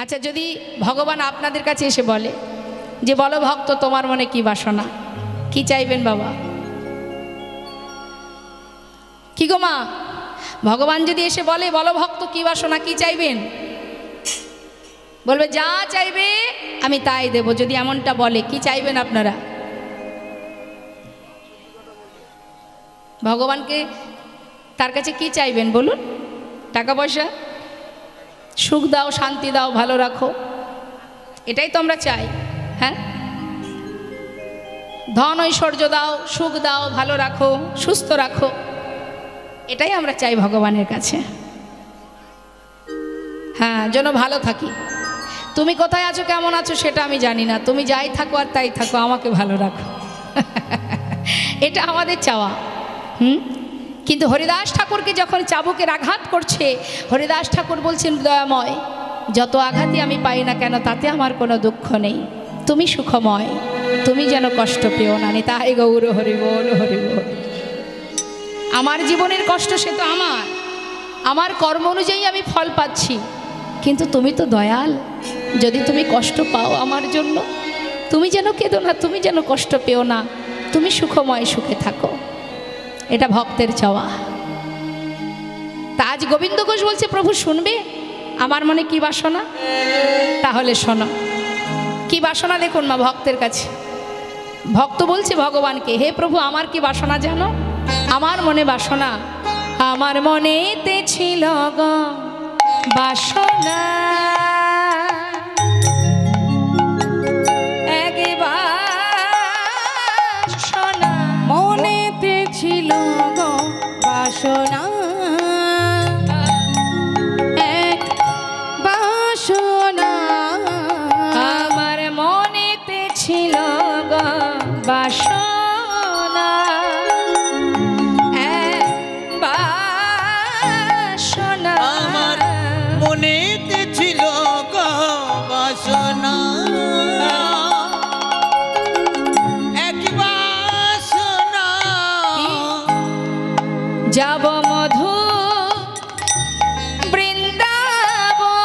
আচ্ছা, যদি ভগবান আপনাদের কাছে এসে বলে যে বলো ভক্ত তোমার মনে কি বাসনা, কি চাইবেন বাবা? কি গো মা, ভগবান যদি এসে বলে বলো ভক্ত কি বাসনা, কি চাইবেন? বলবে যা চাইবে আমি তাই দেব। যদি এমনটা বলে কি চাইবেন আপনারা? ভগবানকে তার কাছে কি চাইবেন বলুন? টাকা পয়সা, সুখ দাও, শান্তি দাও, ভালো রাখো, এটাই তো আমরা চাই। হ্যাঁ, ধন ঐশ্বর্য দাও, সুখ দাও, ভালো রাখো, সুস্থ রাখো, এটাই আমরা চাই ভগবানের কাছে। হ্যাঁ, যেন ভালো থাকি। তুমি কোথায় আছো, কেমন আছো সেটা আমি জানি না, তুমি যাই থাকো আর তাই থাকো, আমাকে ভালো রাখো। এটা আমাদের চাওয়া। কিন্তু হরিদাস ঠাকুরকে যখন চাবুকের আঘাত করছে, হরিদাস ঠাকুর বলছেন দয়াময়, যত আঘাতই আমি পাই না কেন তাতে আমার কোনো দুঃখ নেই, তুমি সুখময়, তুমি যেন কষ্ট পেও না। তাই গৌর হরি বল, হরি বল। আমার জীবনের কষ্ট সে তো আমার কর্ম অনুযায়ী আমি ফল পাচ্ছি, কিন্তু তুমি তো দয়াল, যদি তুমি কষ্ট পাও আমার জন্য, তুমি যেন কেঁদো না, তুমি যেন কষ্ট পেও না, তুমি সুখময়, সুখে থাকো, এটা ভক্তের চাওয়া। তা আজ গোবিন্দ ঘোষ বলছে প্রভু শুনবে আমার মনে কি বাসনা? তাহলে শোনো কি বাসনা। দেখুন মা, ভক্তের কাছে ভক্ত বলছে ভগবানকে, হে প্রভু আমার কি বাসনা জানো? আমার মনে বাসনা, আমার মনেতে ছিল গো বাসনা, মনেতে ছিল গো বাসনা, এক বাসনা, আমার মনেতে ছিল গো বাসনা, এক বাসনা, আমার মনেতে ছিল গো বাসনা, যাব মধু বৃন্দাবন,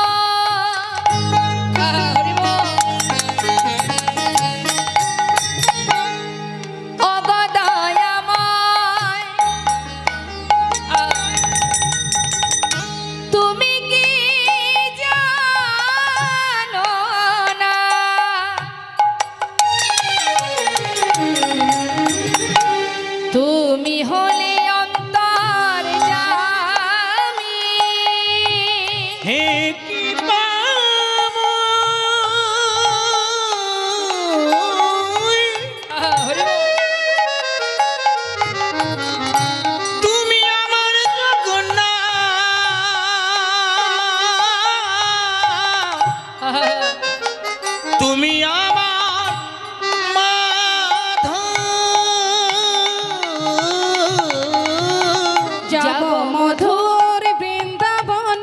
অগদয়াময় তুমি কি জানো না, তুমি হলে হে কি পাবো তুমি আমার জগন্নাথ, তুমি আমার মাধব, যাব মধুর বৃন্দাবন,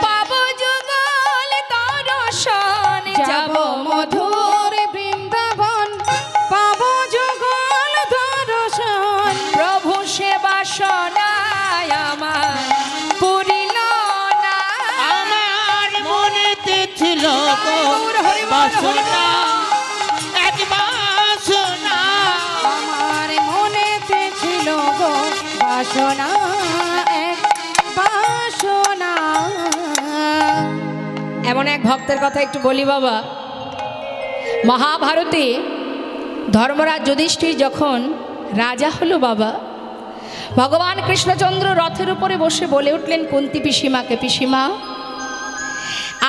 পাবো যুগল দর্শন, যাব মধুর বৃন্দাবন, পাবো যুগল দর্শন, প্রভু সে বাসনায় আমার পুরিল না, আমার মনেতে ছিল গো বাসনা, এক বাসনা, আমার মনেতে ছিল গো বাসনা, এক বাসনা। এমন এক ভক্তের কথা একটু বলি বাবা। মহাভারতে ধর্মরাজ যুধিষ্ঠির যখন রাজা হলো বাবা, ভগবান কৃষ্ণচন্দ্র রথের উপরে বসে বলে উঠলেন কুন্তি পিসিমাকে, পিসিমা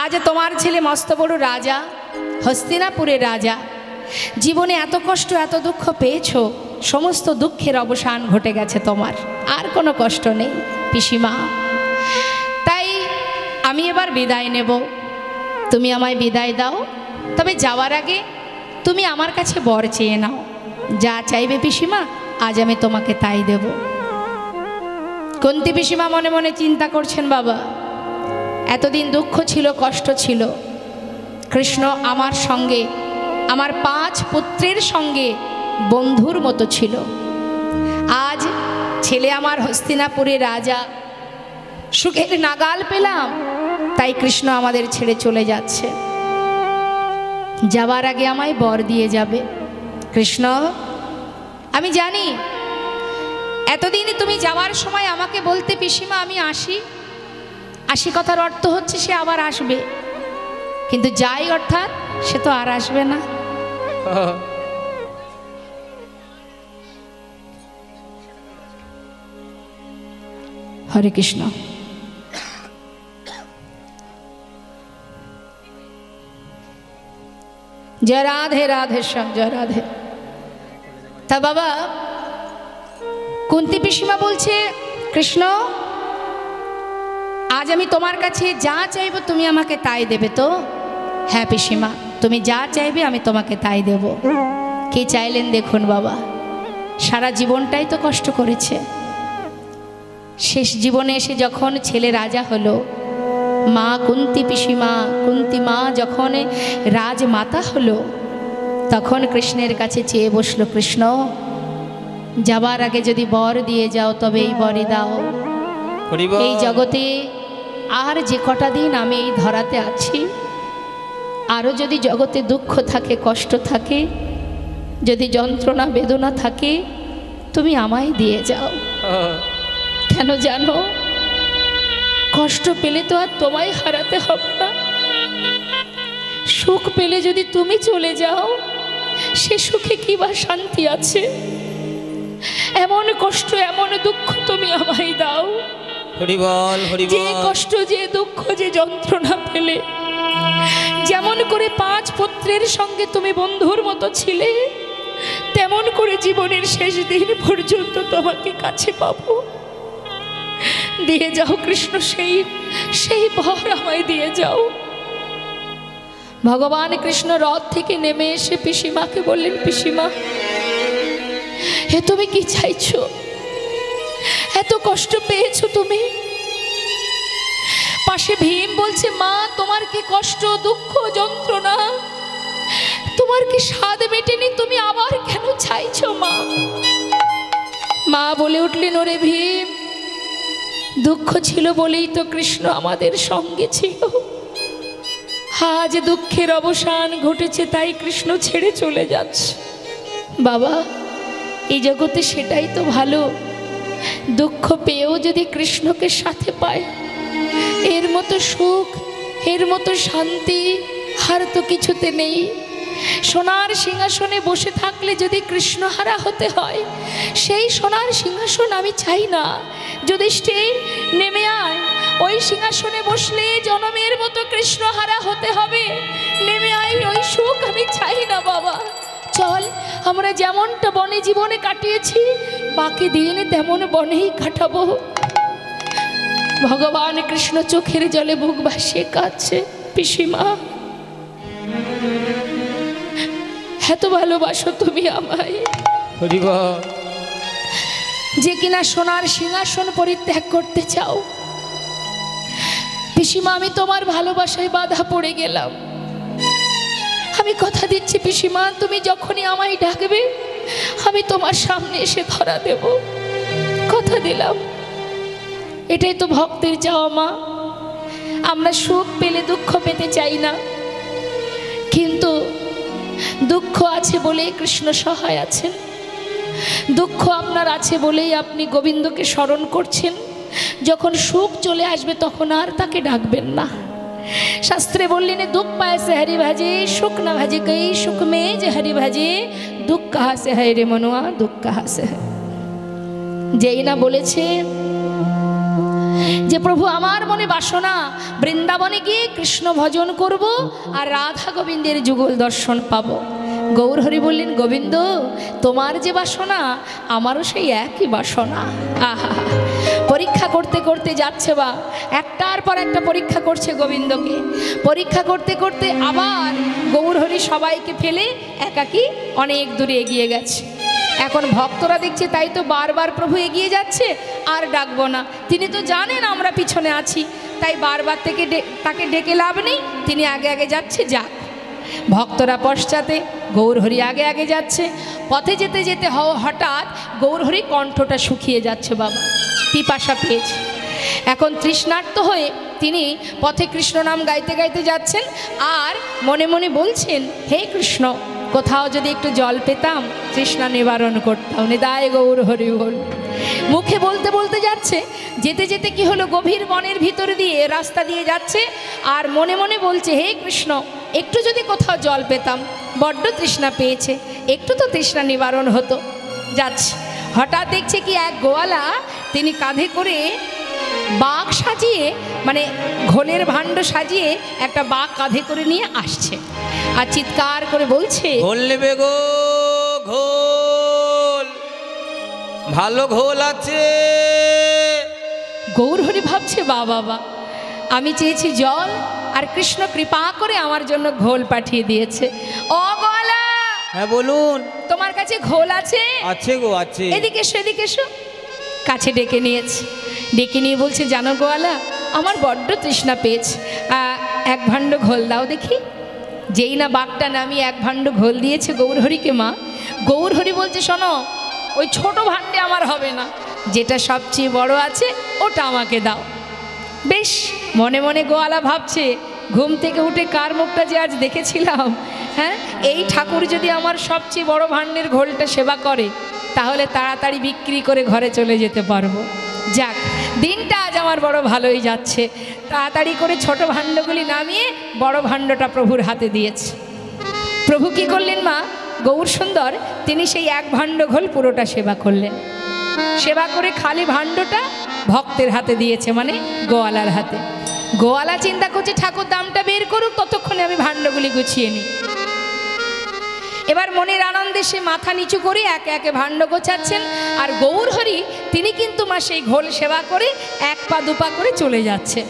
আজ তোমার ছেলে মস্ত বড় রাজা, হস্তিনাপুরের রাজা, জীবনে এত কষ্ট এত দুঃখ পেয়েছো, সমস্ত দুঃখের অবসান ঘটে গেছে তোমার, আর কোনো কষ্ট নেই পিসিমা। তাই আমি এবার বিদায় নেব, তুমি আমায় বিদায় দাও, তবে যাওয়ার আগে তুমি আমার কাছে বর চেয়ে নাও, যা চাইবে পিসিমা আজ আমি তোমাকে তাই দেব। কুন্তি পিসিমা মনে মনে চিন্তা করছেন, বাবা এতদিন দুঃখ ছিল, কষ্ট ছিল, কৃষ্ণ আমার সঙ্গে, আমার 5 পুত্রের সঙ্গে বন্ধুর মতো ছিল, আজ ছেলে আমার হস্তিনাপুরের রাজা, সুখের নাগাল পেলাম, তাই কৃষ্ণ আমাদের ছেড়ে চলে যাচ্ছে। যাওয়ার আগে আমায় বর দিয়ে যাবে। কৃষ্ণ, আমি জানি এতদিন তুমি যাওয়ার সময় আমাকে বলতে পিসিমা আমি আসি, আসি কথার অর্থ হচ্ছে সে আবার আসবে, কিন্তু যাই অর্থাৎ সে তো আর আসবে না। হরে কৃষ্ণ। জয় রাধে রাধে শ্যাম, জয় রাধে। তা বাবা, কুন্তি পিসিমা বলছে কৃষ্ণ আজ আমি তোমার কাছে যা চাইবো তুমি আমাকে তাই দেবে তো? হ্যাঁ পিসিমা, তুমি যা চাইবে আমি তোমাকে তাই দেব। কি চাইলেন দেখুন বাবা, সারা জীবনটাই তো কষ্ট করেছে, শেষ জীবনে এসে যখন ছেলে রাজা হলো, মা কুন্তি পিসিমা, কুন্তি মা যখন রাজমাতা হলো, তখন কৃষ্ণের কাছে চেয়ে বসলো, কৃষ্ণ যাবার আগে যদি বর দিয়ে যাও তবে এই বরই দাও। এই জগতে আর যে কটা দিন আমি এই ধরাতে আছি, আরও যদি জগতে দুঃখ থাকে, কষ্ট থাকে, যদি যন্ত্রণা বেদনা থাকে, তুমি আমায় দিয়ে যাও। কেন জানো? কষ্ট পেলে তো আর তোমায় হারাতে হবে না, সুখ পেলে যদি তুমি চলে যাও সে সুখে কি বা শান্তি আছে? এমন কষ্ট এমন দুঃখ তুমি আমায় দাও। যে কষ্ট, যে দুঃখ, যে যন্ত্রণা পেলে, যেমন করে 5 পুত্রের সঙ্গে তুমি বন্ধুর মতো ছিলে, তেমন করে জীবনের শেষ দিন পর্যন্ত তোমাকে কাছে পাবো। দিয়ে যাও কৃষ্ণ, সেই বর আমায় দিয়ে যাও। ভগবান কৃষ্ণ রথ থেকে নেমে এসে পিসিমাকে বললেন, পিসিমা হে তুমি কি চাইছো? এত কষ্ট পেয়েছো তুমি? পাশে ভীম বলছে, মা তোমার কি কষ্ট, দুঃখ, যন্ত্রণা, তোমার কি স্বাদ মেটেনি? তুমি আবার কেন চাইছো মা? মা বলে উঠলেন, ওরে ভীম, দুঃখ ছিল বলেই তো কৃষ্ণ আমাদের সঙ্গে ছিল, আজ দুঃখের অবসান ঘটেছে তাই কৃষ্ণ ছেড়ে চলে যাচ্ছে। বাবা, এই জগতে সেটাই তো ভালো, দুঃখ পেয়েও যদি কৃষ্ণকে সাথে পায়, এর মতো সুখ, এর মতো শান্তি আর তো কিছুতে নেই। সোনার সিংহাসনে বসে থাকলে যদি কৃষ্ণহারা হতে হয়, সেই সোনার সিংহাসন আমি চাই না। যুধিষ্ঠির নেমে আয়, ওই সিংহাসনে বসলে জনমের মতো কৃষ্ণহারা হতে হবে, নেমে আয়, ওই সুখ আমি চাই না বাবা। চল, আমরা যেমনটা বনে জীবনে কাটিয়েছি বাকি দিন তেমন বনেই কাটাবো। ভগবান কৃষ্ণ চোখের জলে বুক ভাসিয়ে কাঁদছে, পিসিমা এত ভালোবাসো তুমি আমায়, যে কিনা সোনার সিংহাসন পরিত্যাগ করতে চাও। পিসিমা আমি তোমার ভালোবাসায় বাধা পড়ে গেলাম, আমি কথা দিচ্ছি পিসিমা, তুমি যখনই আমায় ডাকবে আমি তোমার সামনে এসে ধরা দেব, কথা দিলাম। এটাই তো ভক্তের চাওয়া মা। আমরা সুখ পেলে দুঃখ পেতে চাই না, কিন্তু দুঃখ আছে বলেই কৃষ্ণ সহায় আছেন, দুঃখ আপনার আছে বলেই আপনি গোবিন্দকে স্মরণ করছেন। যখন সুখ চলে আসবে তখন আর তাকে ডাকবেন না। শাস্ত্রে বললেন, দুঃখ পায় সে হরি ভাজে, সুখ না ভাজে কই, সুখ মে যে হরি ভাজে, দুঃখ কাহা সে হয় রে মনুয়া, দুঃখ কাহা সে হয়। যেই না বলেছে যে প্রভু আমার মনে বাসনা, বৃন্দাবনে গিয়ে কৃষ্ণ ভজন করব আর রাধা গোবিন্দের যুগল দর্শন পাবো। গৌর হরি বললেন, গোবিন্দ তোমার যে বাসনা আমারও সেই একই বাসনা। আহা, পরীক্ষা করতে করতে যাচ্ছে বা একটার পর একটা পরীক্ষা করছে গোবিন্দকে। পরীক্ষা করতে করতে আবার গৌর হরি সবাইকে ফেলে একাকী অনেক দূরে এগিয়ে গেছে। এখন ভক্তরা দেখছে তাই তো বারবার প্রভু এগিয়ে যাচ্ছে, আর ডাকবো না। তিনি তো জানেন আমরা পিছনে আছি, তাই বারবার তাকে ডেকে লাভ নেই, তিনি আগে আগে যাচ্ছে, যাক। ভক্তরা পশ্চাতে, গৌরহরি আগে আগে যাচ্ছে। পথে যেতে যেতে হঠাৎ গৌরহরি কণ্ঠটা শুকিয়ে যাচ্ছে বাবা, পিপাসা পেয়েছে। এখন তৃষ্ণার্ত হয়ে তিনি পথে কৃষ্ণ নাম গাইতে গাইতে যাচ্ছেন আর মনে মনে বলছেন, হে কৃষ্ণ, কোথাও যদি একটু জল পেতাম তৃষ্ণা নিবারণ করতাম, নিতাই গৌর হরি বল। মুখে বলতে বলতে যাচ্ছে, যেতে যেতে কি হলো, গভীর বনের ভিতর দিয়ে রাস্তা দিয়ে যাচ্ছে আর মনে মনে বলছে, হে কৃষ্ণ, একটু যদি কোথাও জল পেতাম, বড্ড তৃষ্ণা পেয়েছে, একটু তো তৃষ্ণা নিবারণ হতো। যাচ্ছে, হঠাৎ দেখছে কি এক গোয়ালা তিনি কাঁধে করে বাঘ সাজিয়ে, মানে ঘোলের ভাণ্ড সাজিয়ে একটা বাঘ কাঁধে করে নিয়ে আসছে আর চিৎকার করে বলছে, ঘোল নেবে গো, ঘোল, ভালো ঘোল আছে। গৌরহরি ভাবছে, বাবা, আমি চেয়েছি জল আর কৃষ্ণ কৃপা করে আমার জন্য ঘোল পাঠিয়ে দিয়েছে। ও গোয়ালা, হ্যাঁ বলুন। তোমার কাছে ঘোল আছে? আছে গো, আছে। এদিকে এসো, এদিকে এসো। কাছে ডেকে নিয়েছে, ডেকে নিয়ে বলছে, জানো গোয়ালা, আমার বড্ড তৃষ্ণা পেয়েছে, এক ভাণ্ড ঘোল দাও দেখি। যেই না বাঘটা নামিয়ে এক ভাণ্ড ঘোল দিয়েছে গৌরহরিকে মা, গৌরহরি বলছে, শোনো, ওই ছোট ভাণ্ডে আমার হবে না, যেটা সবচেয়ে বড় আছে ওটা আমাকে দাও। বেশ, মনে মনে গোয়ালা ভাবছে, ঘুম থেকে উঠে কার মুখটা যে আজ দেখেছিলাম, হ্যাঁ, এই ঠাকুর যদি আমার সবচেয়ে বড় ভাণ্ডের ঘোলটা সেবা করে তাহলে তাড়াতাড়ি বিক্রি করে ঘরে চলে যেতে পারবো। যাক, দিনটা আজ আমার বড় ভালোই যাচ্ছে। তাড়াতাড়ি করে ছোট ভাণ্ডগুলি নামিয়ে বড় ভাণ্ডটা প্রভুর হাতে দিয়েছে। প্রভু কি করলেন মা, গৌর সুন্দর, তিনি সেই এক ভাণ্ড ঘোল পুরোটা সেবা করলেন। সেবা করে খালি ভাণ্ডটা ভক্তের হাতে দিয়েছে, মানে গোয়ালার হাতে। গোয়ালা চিন্তা করছে, ঠাকুর দামটা বের করুক, ততক্ষণে আমি ভাণ্ডগুলি গুছিয়ে নিই। এবার মনের আনন্দে সে মাথা নিচু করে একে একে ভাণ্ড গোছাচ্ছেন আর গৌরহরি তিনি কিন্তু মা সেই ঘোল সেবা করে এক পা দুপা করে চলে যাচ্ছে।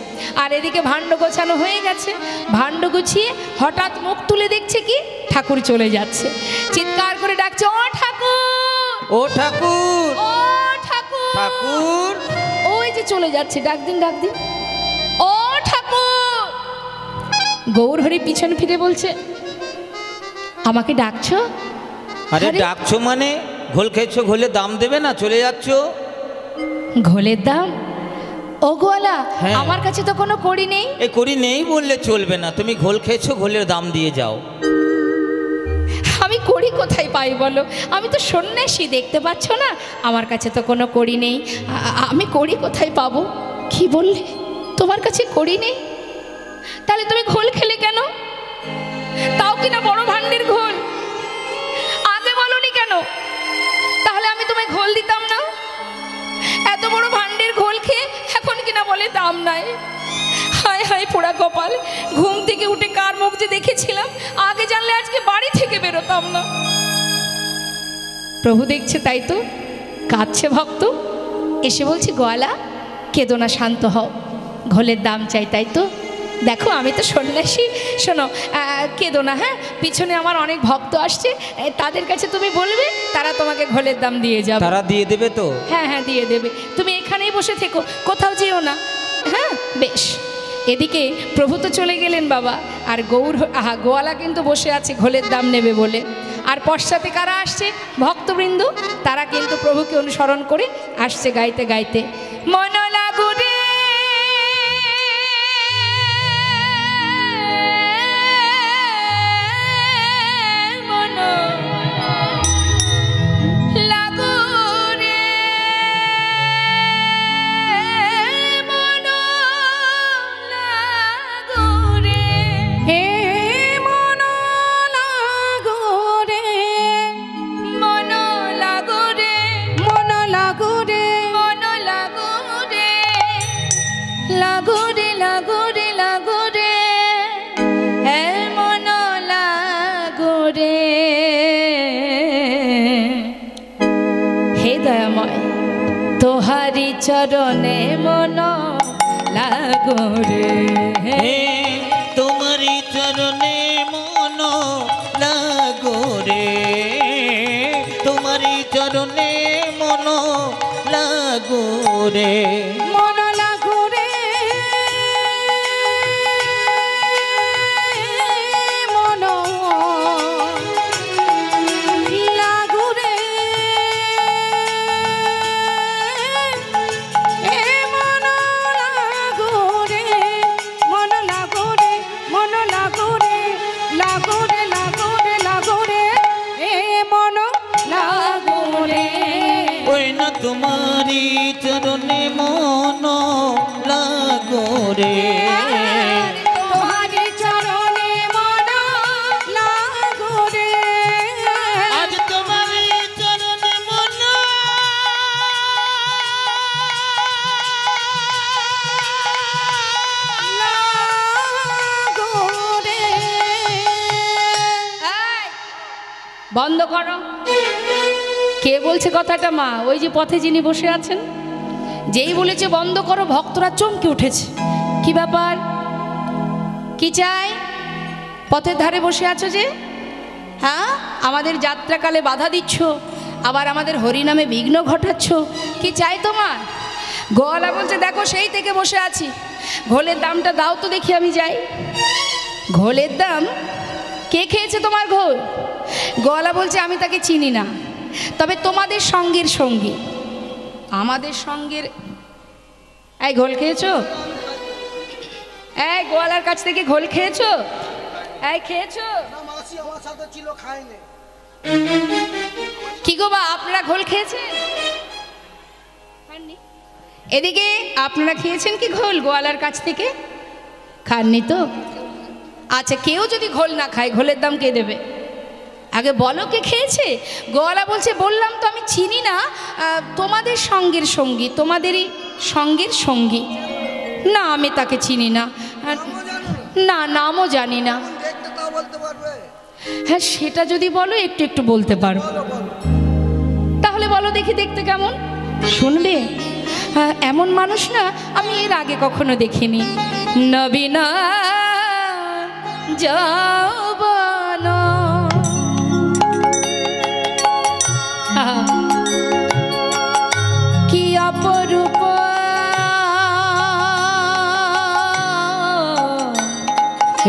আর এদিকে ভাণ্ড গোছানো হয়ে গেছে। ভাণ্ড গুছিয়ে হঠাৎ মুখ তুলে দেখছে কি ঠাকুর চলে যাচ্ছে। চিৎকার করে ডাকছে, ও ঠাকুর, ও ঠাকুর, ও ঠাকুর, ঠাকুর। ওই যে চলে যাচ্ছে, ডাক দিন, ডাক দিন, ও ঠাকুর। গৌরহরি পিছন ফিরে বলছে, আমাকে ডাকছো? আরে ডাকছো মানে? ঘোল খেয়েছো, ঘোলের দাম দেবে না, চলে যাচ্ছ। ঘোলের দাম? ও গোয়ালা, হ্যাঁ। আমার কাছে তো কোনো কড়ি নেই। এই কড়ি নেই বললে চলবে না, তুমি ঘোল খেয়েছো, ঘোলের দাম দিয়ে যাও। আমি কড়ি কোথায় পাই বলো? আমি তো সন্ন্যাসী, দেখতে পাচ্ছ না, আমার কাছে তো কোনো কড়ি নেই। আমি কড়ি কোথায় পাবো? কি বললে, তোমার কাছে কড়ি নেই? তাহলে তুমি ঘোল খেলে কেন? তাও কিনা বড় ভাণ্ডের ঘোল, আগে বলনি কেন? তাহলে আমি তোমায় ঘোল দিতাম না। এত বড় ভাণ্ডের ঘোল খেয়ে এখন কিনা বলে দাম নাই। হায় হায় পোড়া কপাল, ঘুম থেকে উঠে কার মুখ যে দেখেছিলাম, আগে জানলে আজকে বাড়ি থেকে বেরোতাম না। প্রভু দেখছে, তাই তো কাঁদছে ভক্ত, এসে বলছে, গোয়ালা কেঁদো না, শান্ত হও, ঘোলের দাম চাই, তাই তো? দেখো আমি তো সন্ন্যাসী, শোনো, কেঁদো না, হ্যাঁ, পিছনে আমার অনেক ভক্ত আসছে, তাদের কাছে তুমি বলবে, তারা তোমাকে ঘোলের দাম দিয়ে যাবে। তারা দিয়ে দেবে তো? হ্যাঁ হ্যাঁ, দিয়ে দেবে, তুমি এখানেই বসে থেকো, কোথাও যেও না। হ্যাঁ বেশ। এদিকে প্রভু তো চলে গেলেন বাবা, আর গোয়ালা কিন্তু বসে আছে ঘোলের দাম নেবে বলে। আর পশ্চাতে কারা আসছে? ভক্তবৃন্দ, তারা কিন্তু প্রভুকে অনুসরণ করে আসছে গাইতে গাইতে, মন লাগুরে তোহারি চরণে মন লাগো রে, তোমারি চরণে মন লাগো রে, তোমারি চরণে মন লাগো রে, মন লাগো রে, মন লাগো রে, এ মন তোমারি চরণে মন লাগো রে। তোমারি চরণে মন লাগো রে। আজ তোমারি চরণে মন লাগো রে। এই, বন্ধ করো। কে বলছে কথাটা মা? ওই যে পথে যিনি বসে আছেন, যেই বলেছে বন্ধ করো, ভক্তরা চমকে উঠেছে। কি ব্যাপার, কি চাই? পথের ধারে বসে আছো যে, হ্যাঁ আমাদের যাত্রাকালে বাধা দিচ্ছ, আবার আমাদের হরিনামে বিঘ্ন ঘটাচ্ছ, কি চাই তোমার? গোয়ালা বলছে দেখো সেই থেকে বসে আছি, ঘোলের দামটা দাও তো দেখি আমি যাই। ঘোলের দাম? কে খেয়েছে তোমার ঘোল? গোয়ালা বলছে আমি তাকে চিনি না, তবে তোমাদের সঙ্গের সঙ্গী, আমাদের সঙ্গের। এই ঘোল খেয়েছো? এই গোয়ালার কাছ থেকে ঘোল খেয়েছো? এই খেয়েছো? কি গো বা, আপনারা ঘোল খেয়েছেন? খাননি? এদিকে আপনারা খেয়েছেন কি ঘোল গোয়ালার কাছ থেকে? খাননি তো? আচ্ছা, কেউ যদি ঘোল না খায়, ঘোলের দাম কে দেবে? আগে বলো কে খেয়েছে। গোয়ালা বলছে বললাম তো আমি চিনি না, তোমাদের সঙ্গের সঙ্গী, তোমাদেরই সঙ্গের সঙ্গী। না আমি তাকে চিনি না, না নামও জানি না। হ্যাঁ সেটা যদি বলো একটু একটু বলতে পারো। তাহলে বলো দেখি দেখতে কেমন, শুনবে? এমন মানুষ না আমি এর আগে কখনো দেখিনি। নবীনা যৌবন কি অপরূপ,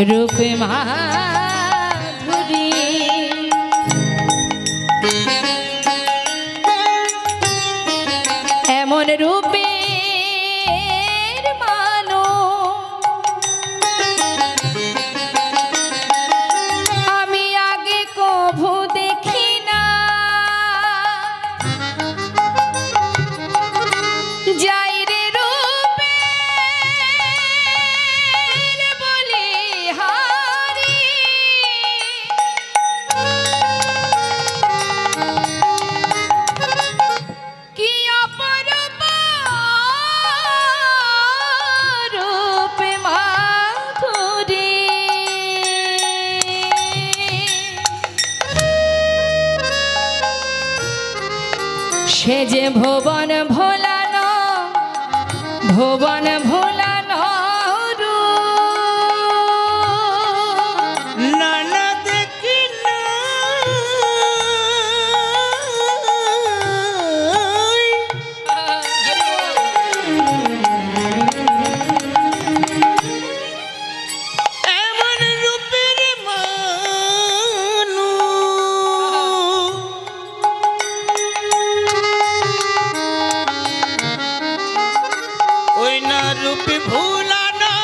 রূপে মাধুরী, এমন রূপের মানুষ আমি আগে কভু দেখি না। যাই রে রূপে বলি হারি, কি অপরূপ রূপে মাধুরী, সে যে ভুবন ভোলানো, ভুবন ভোলানো রূপ। না না দেখি না এমন রূপের মানুষ, ওই না রূপে ভুলানো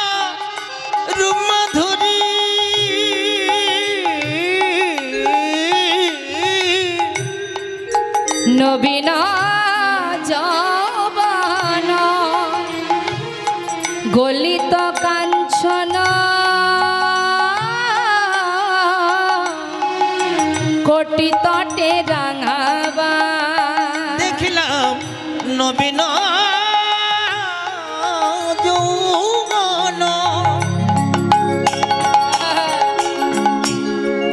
রূপ মাধুরী। নবীনা যৌবন গলিত কাঞ্চন, কোটি তটে রাঙাবা। দেখিলাম নবীন যৌবন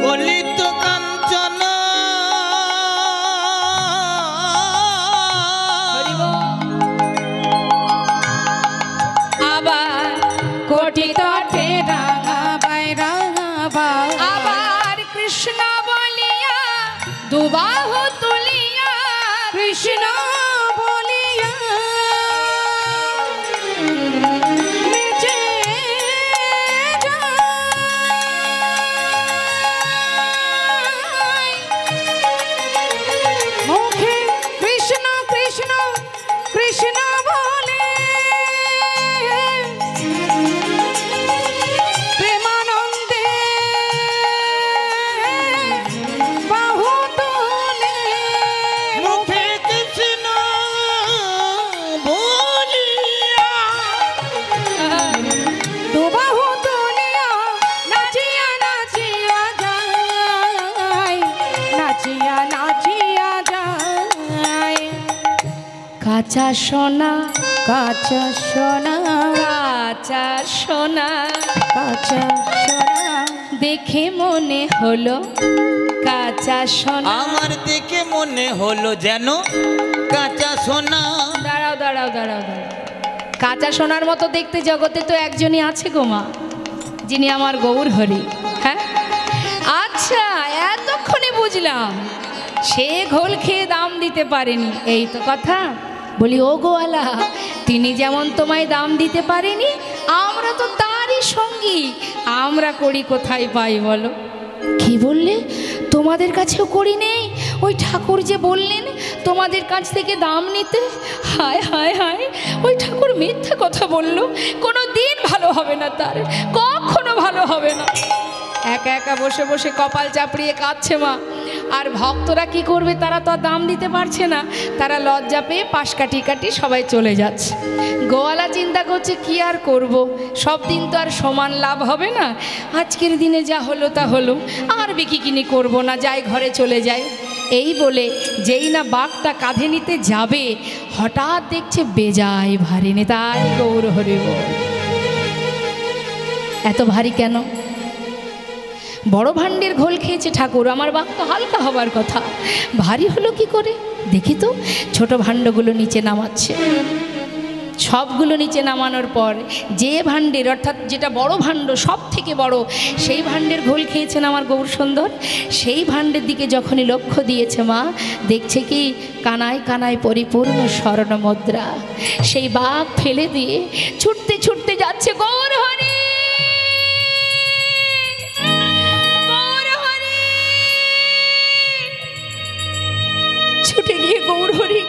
গলিত কাঞ্চন, আবার কোটি তটে রাঙাবাই রাঙাবাই, আবার কৃষ্ণ বলিয়া দুবাহু তুলিয়া, কৃষ্ণ বলিয়া নেচে যায়। মুখে কৃষ্ণ কৃষ্ণ কৃষ্ণ বলে, প্রেমানন্দে বাহু তুলে কাঁচা সোনা কাঁচা সোনা কাঁচা সোনা কাঁচা সোনা দেখে মনে হলো কাঁচা সোনা। আমার দেখে মনে হলো যেন কাঁচা সোনা। দাঁড়াও দাঁড়াও দাঁড়াও দাঁড়াও, কাঁচা সোনার মতো দেখতে জগতে তো একজনই আছে গো মা, যিনি আমার গৌর হরি। হ্যাঁ আচ্ছা, এতক্ষণে বুঝলাম সে ঘোল খেয়ে দাম দিতে পারেনি, এই তো কথা। বলি ও গোয়ালা, তিনি যেমন তোমায় দাম দিতে পারেনি, আমরা তো তারই সঙ্গী, আমরা করি কোথায় পাই বলো? কি বললে? তোমাদের কাছেও করি নেই? ওই ঠাকুর যে বললেন তোমাদের কাছ থেকে দাম নিতে, হায় হায় হায়, ওই ঠাকুর মিথ্যা কথা বলল। কোনো দিন ভালো হবে না তার, কখনো ভালো হবে না। একা একা বসে বসে কপাল চাপড়িয়ে কাঁদছে মা। আর ভক্তরা কি করবে? তারা তো আর দাম দিতে পারছে না, তারা লজ্জা পেয়ে পাশ কাটি কাটি সবাই চলে যাচ্ছে। গোয়ালা চিন্তা করছে কি আর করব, সব দিন তো আর সমান লাভ হবে না, আজকের দিনে যা হলো তা হলো, আর বিকি কিনি করবো না, যাই ঘরে চলে যায়। এই বলে যেই না বাঘটা কাঁধে নিতে যাবে, হঠাৎ দেখছে বেজায় ভারী নে, তাই গৌর হরি বল। এত ভারী কেন? বড় ভাণ্ডের ঘোল খেয়েছে ঠাকুর, আমার বাঘ তো হালকা হবার কথা, ভারী হলো কি করে? দেখি তো। ছোট ভাণ্ডগুলো নিচে নামাচ্ছে, সবগুলো নিচে নামানোর পর যে ভাণ্ডের, অর্থাৎ যেটা বড় ভাণ্ড, সব থেকে বড়, সেই ভাণ্ডের ঘোল খেয়েছেন আমার গৌর সুন্দর। সেই ভাণ্ডের দিকে যখনই লক্ষ্য দিয়েছে মা, দেখছে কি কানায় কানায় পরিপূর্ণ স্বর্ণ মুদ্রা। সেই বাঘ ফেলে দিয়ে ছুটতে ছুটতে যাচ্ছে গৌর হরি, গৌর হরি। ছুটে গিয়ে গৌর হরি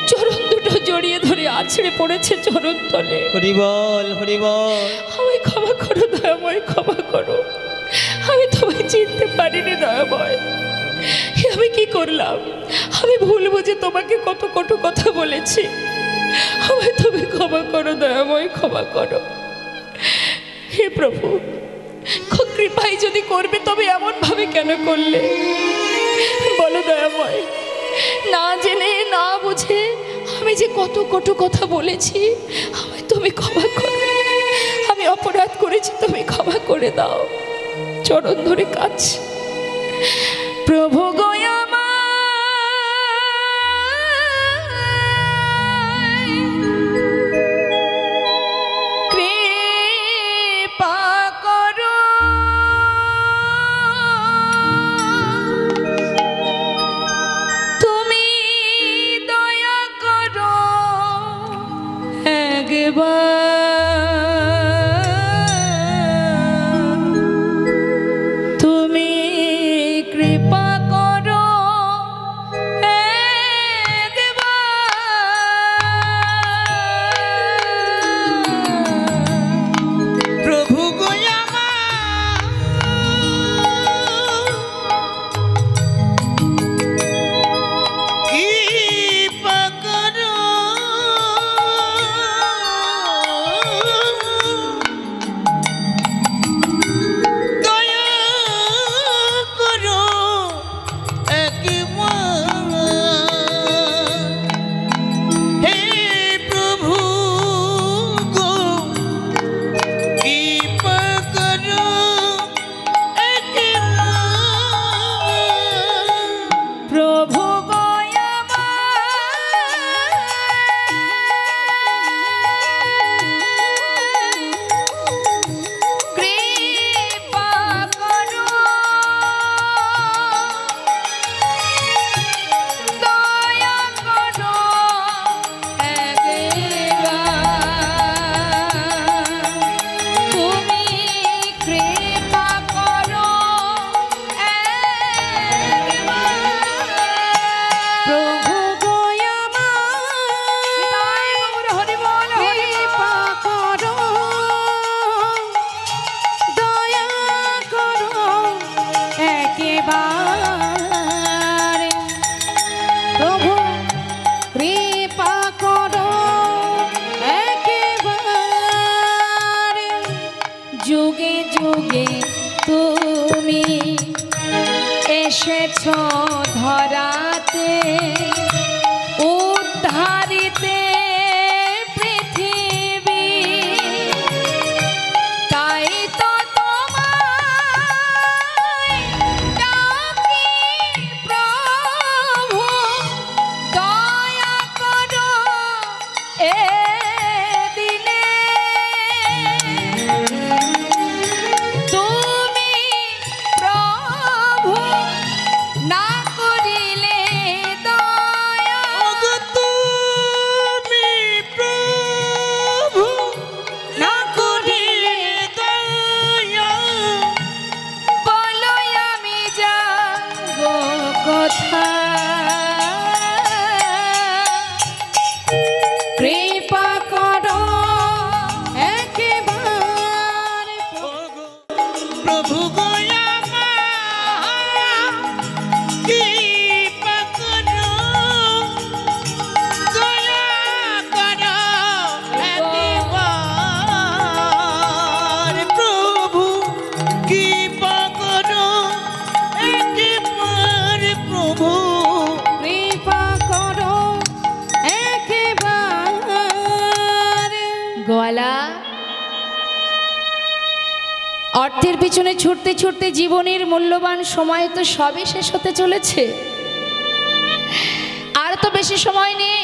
চরণ দুটো জড়িয়ে ধরে আছড়ে পড়েছে চরণ তলে। হরি বল, হরি বল। আমায় ক্ষমা করো দয়াময়, ক্ষমা করো, আমি তোমায় চিনতে পারিনি দয়াময়। আমি কি করলাম? আমি ভুল বুঝে তোমাকে কত কটু কথা বলেছি, আমায় তুমি ক্ষমা করো দয়াময়, ক্ষমা করো। হে প্রভু, কৃপায় যদি করবে তবে এমন ভাবে কেন করলে বলো দয়াময়? না জেনে না বুঝে আমি যে কত কটু কথা বলেছি, আমায় তুমি ক্ষমা করো। আমি অপরাধ করেছি, তুমি ক্ষমা করে দাও। চরণ ধরে কাঁদছি, প্রভু গয়া তুমি কৃপা করো, দেবা প্রভু গোয়ামা কৃপা করো, দয়া করো একবার। হে প্রভু গো কৃপা করো একবার। প্রভু গয়া কৃপা করো, দয়া করো একবার। তুমি কৃপা করো একবার। প্রভু গোয়ামা নিতাই গৌর হরি বল, হরি কৃপা করো, দয়া করো একেবারে। প্রভু কৃপা করো একেবারে। যুগে যুগে তুমি এসেছ ধরাতে, উদ্ধার প্রভু গয়া কৃপা করো দয়া করো একবার প্রভু কৃপা করো একবার প্রভু কৃপা করো একবার। গোয়ালা, অর্থের পিছনে ছুটতে ছুটতে জীবনের মূল্যবান সময় তো সবই শেষ হতে চলেছে, আর তো বেশি সময় নেই।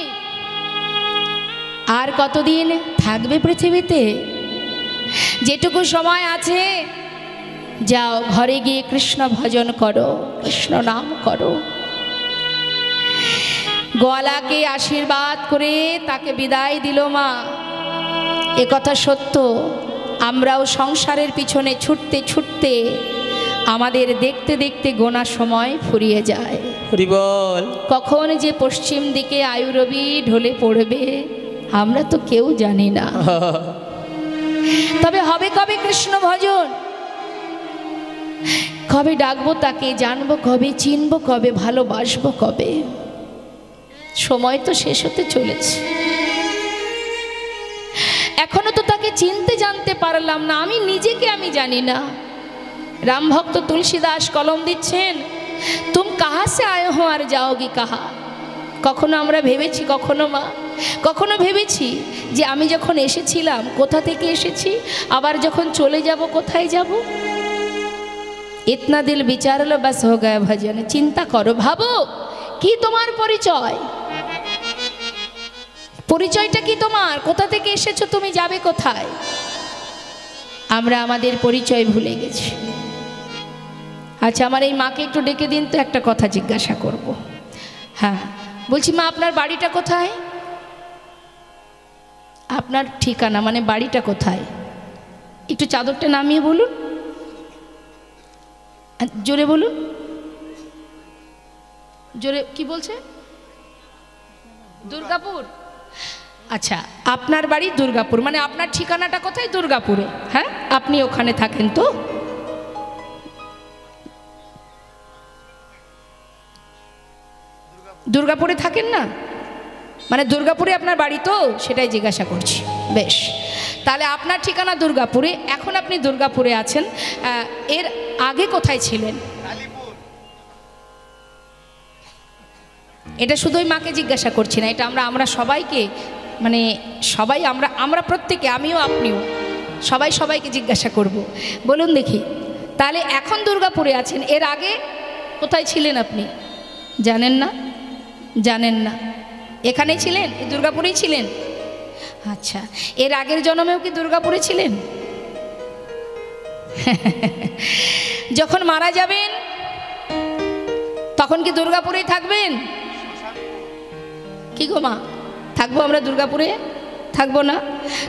আর কতদিন থাকবে পৃথিবীতে? যেটুকু সময় আছে যাও ঘরে গিয়ে কৃষ্ণ ভজন করো, কৃষ্ণ নাম করো। গোয়ালাকে আশীর্বাদ করে তাকে বিদায় দিল মা। এ কথা সত্য, আমরাও সংসারের পিছনে ছুটতে ছুটতে আমাদের দেখতে দেখতে গোনা সময় ফুরিয়ে যায়। হরি বল। কখন যে পশ্চিম দিকে আয়ুরবি ঢলে পড়বে আমরা তো কেউ জানি না। তবে হবে কবে কৃষ্ণ ভজন? কবে ডাকবো তাকে, জানবো কবে, চিনবো কবে, ভালোবাসবো কবে? সময় তো শেষ হতে চলেছে, এখনো তো তাকে চিনতে জানতে পারলাম না। আমি নিজেকে আমি জানি না। রামভক্ত তুলসীদাস কলম দিচ্ছেন, তুম কাহা সে আয়ে হো আর যাওগি কাহা। কখনো আমরা ভেবেছি, কখনো ভেবেছি যে আমি যখন এসেছিলাম কোথা থেকে এসেছি, আবার যখন চলে যাব কোথায় যাব? ইতনা দিল বিচারলো বাস হো গায়া ভজন। চিন্তা করো, ভাবো কি তোমার পরিচয়? পরিচয়টা কি তোমার? কোথা থেকে এসেছো, তুমি যাবে কোথায়? আমরা আমাদের পরিচয় ভুলে গেছি। আচ্ছা, আমার এই মাকে একটু ডেকে দিন তো, একটা কথা জিজ্ঞাসা করব। হ্যাঁ, বলছি মা, আপনার বাড়িটা কোথায়? আপনার ঠিকানা মানে বাড়িটা কোথায়? একটু চাদরটা নামিয়ে বলুন, জোরে বলুন, জোরে। কি বলছে? দুর্গাপুর। আচ্ছা, আপনার বাড়ি দুর্গাপুর, মানে আপনার ঠিকানাটা কোথায়? দুর্গাপুরে। হ্যাঁ, আপনি ওখানে থাকেন তো? দুর্গাপুরে থাকেন না? মানে দুর্গাপুরে আপনার বাড়ি তো, সেটাই জিজ্ঞাসা করছি। বেশ, তাহলে আপনার ঠিকানা দুর্গাপুরে, এখন আপনি দুর্গাপুরে আছেন। এর আগে কোথায় ছিলেন? এটা শুধুই মাকে জিজ্ঞাসা করছি না, এটা আমরা সবাইকে, মানে সবাই, আমরা প্রত্যেকে, আমিও আপনিও সবাই সবাইকে জিজ্ঞাসা করব। বলুন দেখি, তাহলে এখন দুর্গাপুরে আছেন, এর আগে কোথায় ছিলেন আপনি? জানেন না? জানেন না? এখানেই ছিলেন, দুর্গাপুরেই ছিলেন। আচ্ছা, এর আগের জন্মেও কি দুর্গাপুরে ছিলেন? যখন মারা যাবেন তখন কি দুর্গাপুরেই থাকবেন? কি গো মা, থাকবো আমরা দুর্গাপুরে? থাকবো না?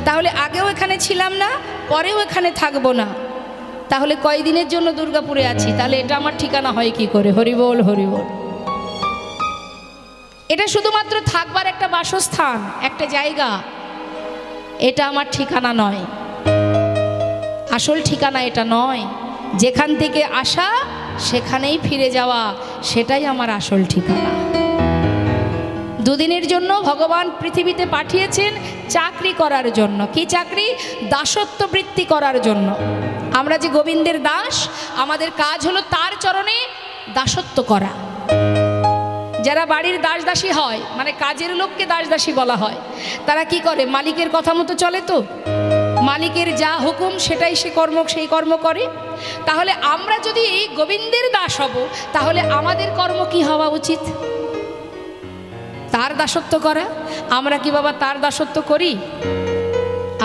তাহলে আগেও এখানে ছিলাম না, পরেও এখানে থাকবো না, তাহলে কয়দিনের জন্য দুর্গাপুরে আছি? তাহলে এটা আমার ঠিকানা হয় কি করে? হরিবোল হরিবোল। এটা শুধুমাত্র থাকবার একটা বাসস্থান, একটা জায়গা, এটা আমার ঠিকানা নয়। আসল ঠিকানা এটা নয়। যেখান থেকে আসা সেখানেই ফিরে যাওয়া, সেটাই আমার আসল ঠিকানা। দুদিনের জন্য ভগবান পৃথিবীতে পাঠিয়েছেন চাকরি করার জন্য। কি চাকরি? দাসত্ব বৃত্তি করার জন্য। আমরা যে গোবিন্দের দাস, আমাদের কাজ হলো তার চরণে দাসত্ব করা। যারা বাড়ির দাস দাসী হয়, মানে কাজের লোককে দাস দাসী বলা হয়, তারা কি করে? মালিকের কথা মতো চলে তো, মালিকের যা হুকুম সেটাই সেই কর্ম করে। তাহলে আমরা যদি গোবিন্দের দাস হব, তাহলে আমাদের কর্ম কি হওয়া উচিত? তার দাসত্ব করা। আমরা কি বাবা তার দাসত্ব করি?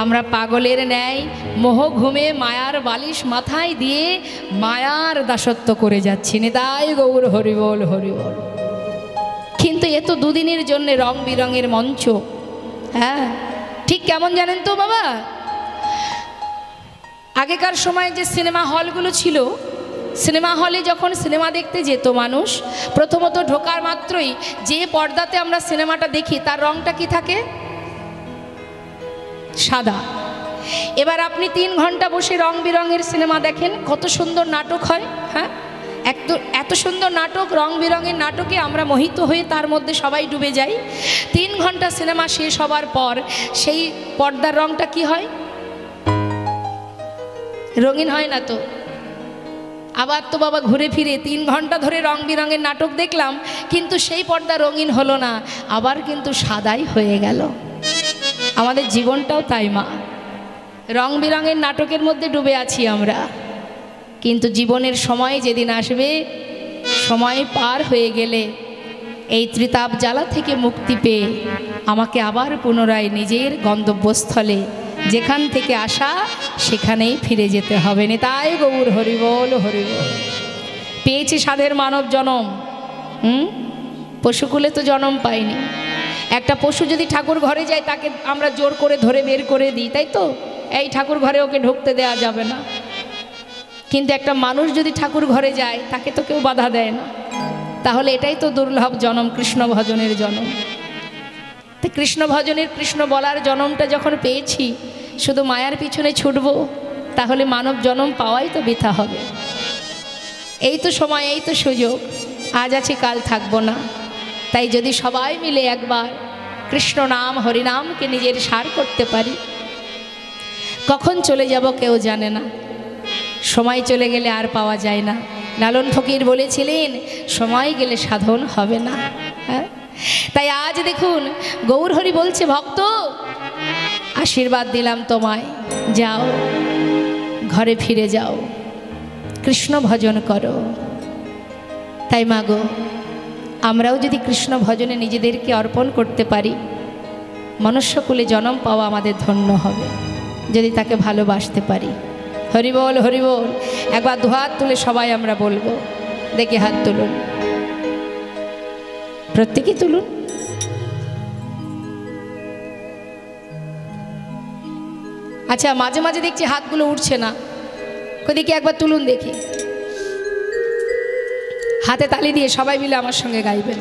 আমরা পাগলের ন্যায় মোহ ঘুমে মায়ার বালিশ মাথায় দিয়ে মায়ার দাসত্ব করে যাচ্ছি। নিতাই গৌর হরিবোল হরিবোল। কিন্তু এ তো দুদিনের জন্য রং বিরঙের মঞ্চ। হ্যাঁ, ঠিক কেমন জানেন তো বাবা? আগেকার সময় যে সিনেমা হলগুলো ছিল, সিনেমা হলে যখন সিনেমা দেখতে যেত মানুষ, প্রথমত ঢোকার মাত্রই যে পর্দাতে আমরা সিনেমাটা দেখি তার রংটা কি থাকে? সাদা। এবার আপনি 3 ঘন্টা বসে রং বেরঙের সিনেমা দেখেন, কত সুন্দর নাটক হয়। হ্যাঁ, এত সুন্দর নাটক, রং বেরঙের নাটকে আমরা মোহিত হয়ে তার মধ্যে সবাই ডুবে যাই। 3 ঘন্টা সিনেমা শেষ হবার পর সেই পর্দার রংটা কি হয়? রঙিন হয় না তো। আবার তো বাবা ঘুরে ফিরে 3 ঘন্টা ধরে রং বেরঙের নাটক দেখলাম, কিন্তু সেই পর্দা রঙিন হলো না, আবার কিন্তু সাদাই হয়ে গেল। আমাদের জীবনটাও তাই মা, রং বেরঙের নাটকের মধ্যে ডুবে আছি আমরা, কিন্তু জীবনের সময় যেদিন আসবে, সময় পার হয়ে গেলে এই ত্রিতাপ জ্বালা থেকে মুক্তি পেয়ে আমাকে আবার পুনরায় নিজের গন্তব্যস্থলে যেখান থেকে আসা সেখানেই ফিরে যেতে হবে। নিতাই গৌর হরিবল হরিবল। পেয়েছি সাধের মানব জনম, পশুকুলে তো জনম পাইনি। একটা পশু যদি ঠাকুর ঘরে যায়, তাকে আমরা জোর করে ধরে বের করে দিই, তাই তো? এই ঠাকুর ঘরে ওকে ঢুকতে দেওয়া যাবে না। কিন্তু একটা মানুষ যদি ঠাকুর ঘরে যায়, তাকে তো কেউ বাধা দেয় না। তাহলে এটাই তো দুর্লভ জনম, কৃষ্ণ ভজনের জনম। তো কৃষ্ণ ভজনের, কৃষ্ণ বলার জনমটা যখন পেয়েছি, শুধু মায়ার পিছনে ছুটব, তাহলে মানব জনম পাওয়াই তো বৃথা হবে। এই তো সময়, এই তো সুযোগ, আজ আছি কাল থাকবো না। তাই যদি সবাই মিলে একবার কৃষ্ণ নাম হরিনামকে নিজের সার করতে পারি, কখন চলে যাব কেউ জানে না। সময় চলে গেলে আর পাওয়া যায় না। লালন ফকির বলেছিলেন, সময় গেলে সাধন হবে না। হ্যাঁ, তাই আজ দেখুন গৌর হরি বলছে, ভক্ত আশীর্বাদ দিলাম তোমায়, যাও ঘরে ফিরে যাও, কৃষ্ণ ভজন করো। তাই মাগো, আমরাও যদি কৃষ্ণ ভজনে নিজেদেরকে অর্পণ করতে পারি, মনুষ্যকুলে জন্ম পাওয়া আমাদের ধন্য হবে, যদি তাকে ভালোবাসতে পারি। হরিবল হরিবল। একবার দুহাত তুলে সবাই আমরা বলবো, দেখে হাত তুলুন, প্রত্যেকেই তুলুন। আচ্ছা, মাঝে মাঝে দেখছি হাতগুলো উঠছে না, ওদিকে একবার তুলুন দেখি। হাতে তালি দিয়ে সবাই মিলে আমার সঙ্গে গাইবেন।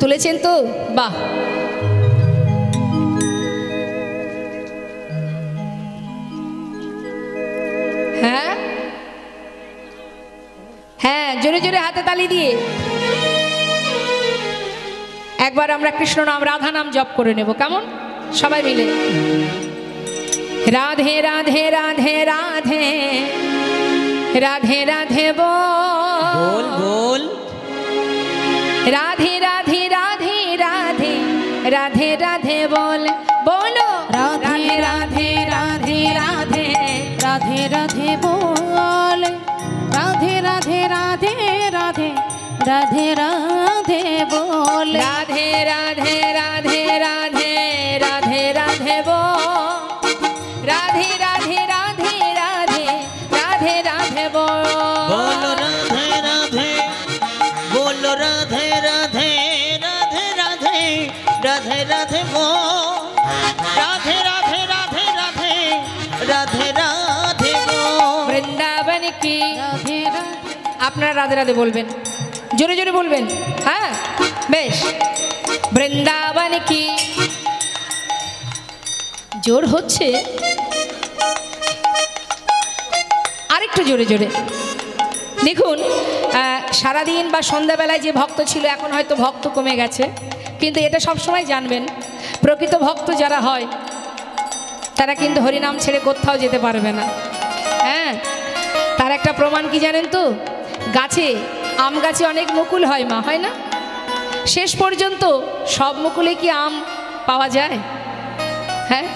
তুলেছেন তো? বাহ। হ্যাঁ হ্যাঁ, জোরে জোরে হাতে তালি দিয়ে একবার আমরা কৃষ্ণ নাম, রাধা নাম জপ করে নেব, কেমন? সবাই মিলে রাধে রাধে রাধে রাধে রাধে রাধে বল বল। রাধে রাধে রাধে রাধে রাধে রাধে বল, বলো রাধে রাধে রাধে রাধে রাধে রাধে বল, রাধে রাধে রাধে রাধে রাধে রাধে বল, রাধে রাধে রাধে রাধে রাধে রাধে বল, রাধে রাধে রাধে রাধে রাধে রাধে বল, বলো রাধে রাধে, বলো রাধে রাধে রাধে রাধে রাধে রাধে বল, রাধে রাধে রাধে রাধে রাধে রাধে বল। বৃন্দাবন কি রাধে রাধে। আপনারা রাধে রাধে বলবেন, জোরে জোরে বলবেন। হ্যাঁ বেশ। বৃন্দাবন কি, জোর হচ্ছে, আরেকটু জোরে জোরে। দেখুন, সারাদিন বা সন্ধ্যাবেলায় যে ভক্ত ছিল, এখন হয়তো ভক্ত কমে গেছে, কিন্তু এটা সবসময় জানবেন, প্রকৃত ভক্ত যারা হয় তারা কিন্তু হরিনাম ছেড়ে কোথাও যেতে পারবে না। হ্যাঁ, তার একটা প্রমাণ কি জানেন তো? গাছে, আম গাছে অনেক মুকুল হয় মা, হয় না? শেষ পর্যন্ত সব মুকুলে কি আম পাওয়া যায়? হ্যাঁ,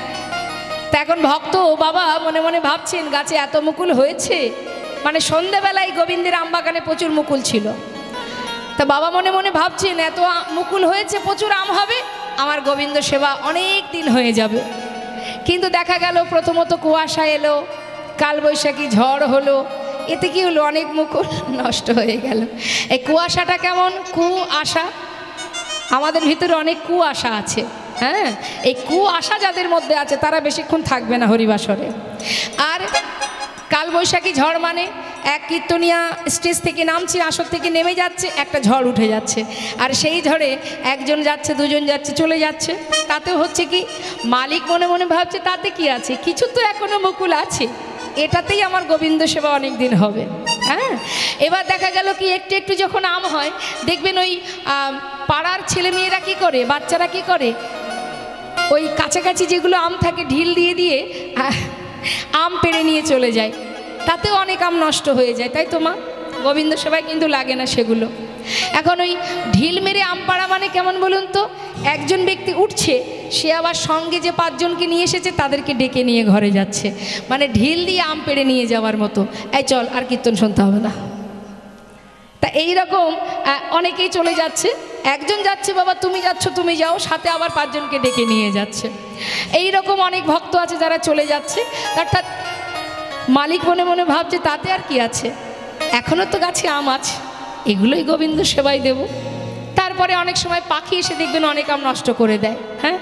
তা এখন ভক্ত বাবা মনে মনে ভাবছেন, গাছে এত মুকুল হয়েছে, মানে সন্ধ্যেবেলায় গোবিন্দের আম বাগানে প্রচুর মুকুল ছিল, তা বাবা মনে মনে ভাবছেন এত মুকুল হয়েছে, প্রচুর আম হবে, আমার গোবিন্দ সেবা অনেক দিন হয়ে যাবে। কিন্তু দেখা গেল প্রথমত কুয়াশা এলো, কালবৈশাখী ঝড় হলো, এতে কি হলো, অনেক মুকুল নষ্ট হয়ে গেল। এই কুয়াশাটা কেমন? কুয়াশা, আমাদের ভিতরে অনেক কুয়াশা আছে। হ্যাঁ, এই কুয়াশা যাদের মধ্যে আছে তারা বেশিক্ষণ থাকবে না হরিবাসরে। আর কাল কালবৈশাখী ঝড় মানে এক কীর্তনিয়া স্টেজ থেকে নামছে, আসর থেকে নেমে যাচ্ছে, একটা ঝড় উঠে যাচ্ছে, আর সেই ঝড়ে একজন যাচ্ছে, দুজন যাচ্ছে, চলে যাচ্ছে। তাতে হচ্ছে কি, মালিক মনে মনে ভাবছে তাতে কি আছে, কিছু তো এখনো মুকুল আছে, এটাতেই আমার গোবিন্দ সেবা অনেক দিন হবে। হ্যাঁ, এবার দেখা গেল কি, একটু একটু যখন আম হয়, দেখবেন ওই পাড়ার ছেলেমেয়েরা কী করে, বাচ্চারা কি করে, ওই কাছাকাছি যেগুলো আম থাকে ঢিল দিয়ে দিয়ে আম পেড়ে নিয়ে চলে যায়, তাতেও অনেক আম নষ্ট হয়ে যায়, তাই তো মা? গোবিন্দ সেবায় কিন্তু লাগে না সেগুলো। এখন ওই ঢিল মেরে আম পাড়া মানে কেমন বলুন তো, একজন ব্যক্তি উঠছে, সে আবার সঙ্গে যে 5 জনকে নিয়ে এসেছে তাদেরকে ডেকে নিয়ে ঘরে যাচ্ছে, মানে ঢিল দিয়ে আম পেড়ে নিয়ে যাওয়ার মতো। এই চল, আর কীর্তন শুনতে হবে না। তা এই রকম অনেকেই চলে যাচ্ছে, একজন যাচ্ছে, বাবা তুমি যাচ্ছ তুমি যাও, সাথে আবার 5 জনকে ডেকে নিয়ে যাচ্ছে। এই রকম অনেক ভক্ত আছে যারা চলে যাচ্ছে, অর্থাৎ মালিক মনে মনে ভাবছে তাতে আর কি আছে, এখনও তো গাছে আম আছে, এগুলোই গোবিন্দ সেবায় দেব। তারপরে অনেক সময় পাখি এসে দেখবেন অনেক আম নষ্ট করে দেয়। হ্যাঁ,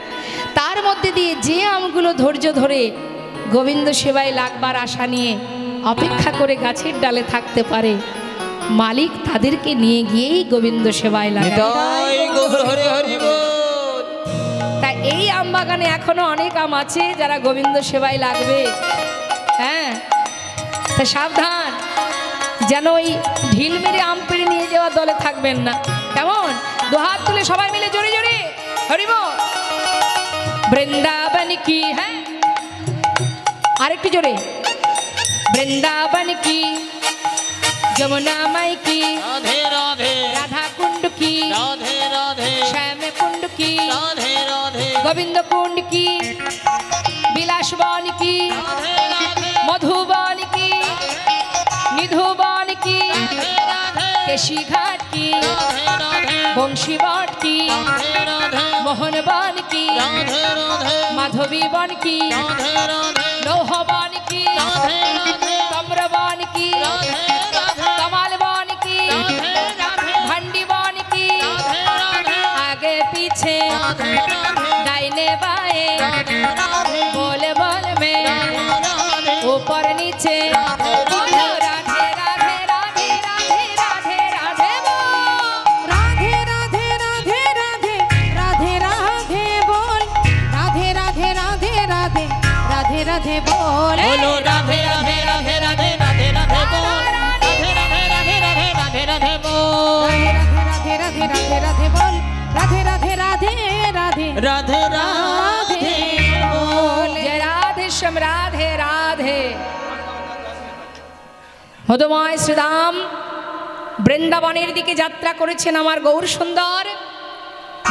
তার মধ্যে দিয়ে যে আমগুলো ধৈর্য ধরে গোবিন্দ সেবায় লাগবার আশা নিয়ে অপেক্ষা করে গাছের ডালে থাকতে পারে, মালিক তাদেরকে নিয়ে গিয়েই গোবিন্দ সেবায় লাগায়। তাই এই আম বাগানে এখনো অনেক আম আছে যারা গোবিন্দ সেবায় লাগবে। হ্যাঁ, তা সাবধান, যেন ওই ঢিল মেরে আম পেড়ে নিয়ে যাওয়া দলে থাকবেন না। কেমন? 2 হাত তুলে সবাই মিলে জোরে জোরে হরি বল। বৃন্দাবন কি, হ্যাঁ আরেকটু জোরে, বৃন্দাবন কি, যমুনা মাই কি, রাধে রাধে, রাধা কুণ্ড কি, রাধে রাধে, শ্যাম কুণ্ড কি, রাধে রাধে, গোবিন্দ কুণ্ড কি, বিলাস বন কি, মধুবন কি, নিধুবন কি, কেশি ঘাট কি, বংশী বট কি, মোহন বন কি, মাধবী বন কি, লৌহবন কি, তাম্রবন কি, कमाल बन की, भंडी बन की, आगे पीछे दाहिने बाएं, बोले बोल में ऊपर नीचे, बोलो राधे राधे राधे राधे राधे राधे बोल, राधे राधे राधे राधे राधे राधे बोल, राधे राधे राधे राधे राधे राधे बोल, बोलो राधे राधे राधे राधे राधे राधे बोल, राधे राधे बोल, राधे राधे राधे राधे बोल, राधे राधे राधे राधे राधे राधे बोल। जय राधे श्याम राधे राधे। মধুময় শ্রীরাম বৃন্দাবনের দিকে যাত্রা করেছেন আমার গৌর সুন্দর।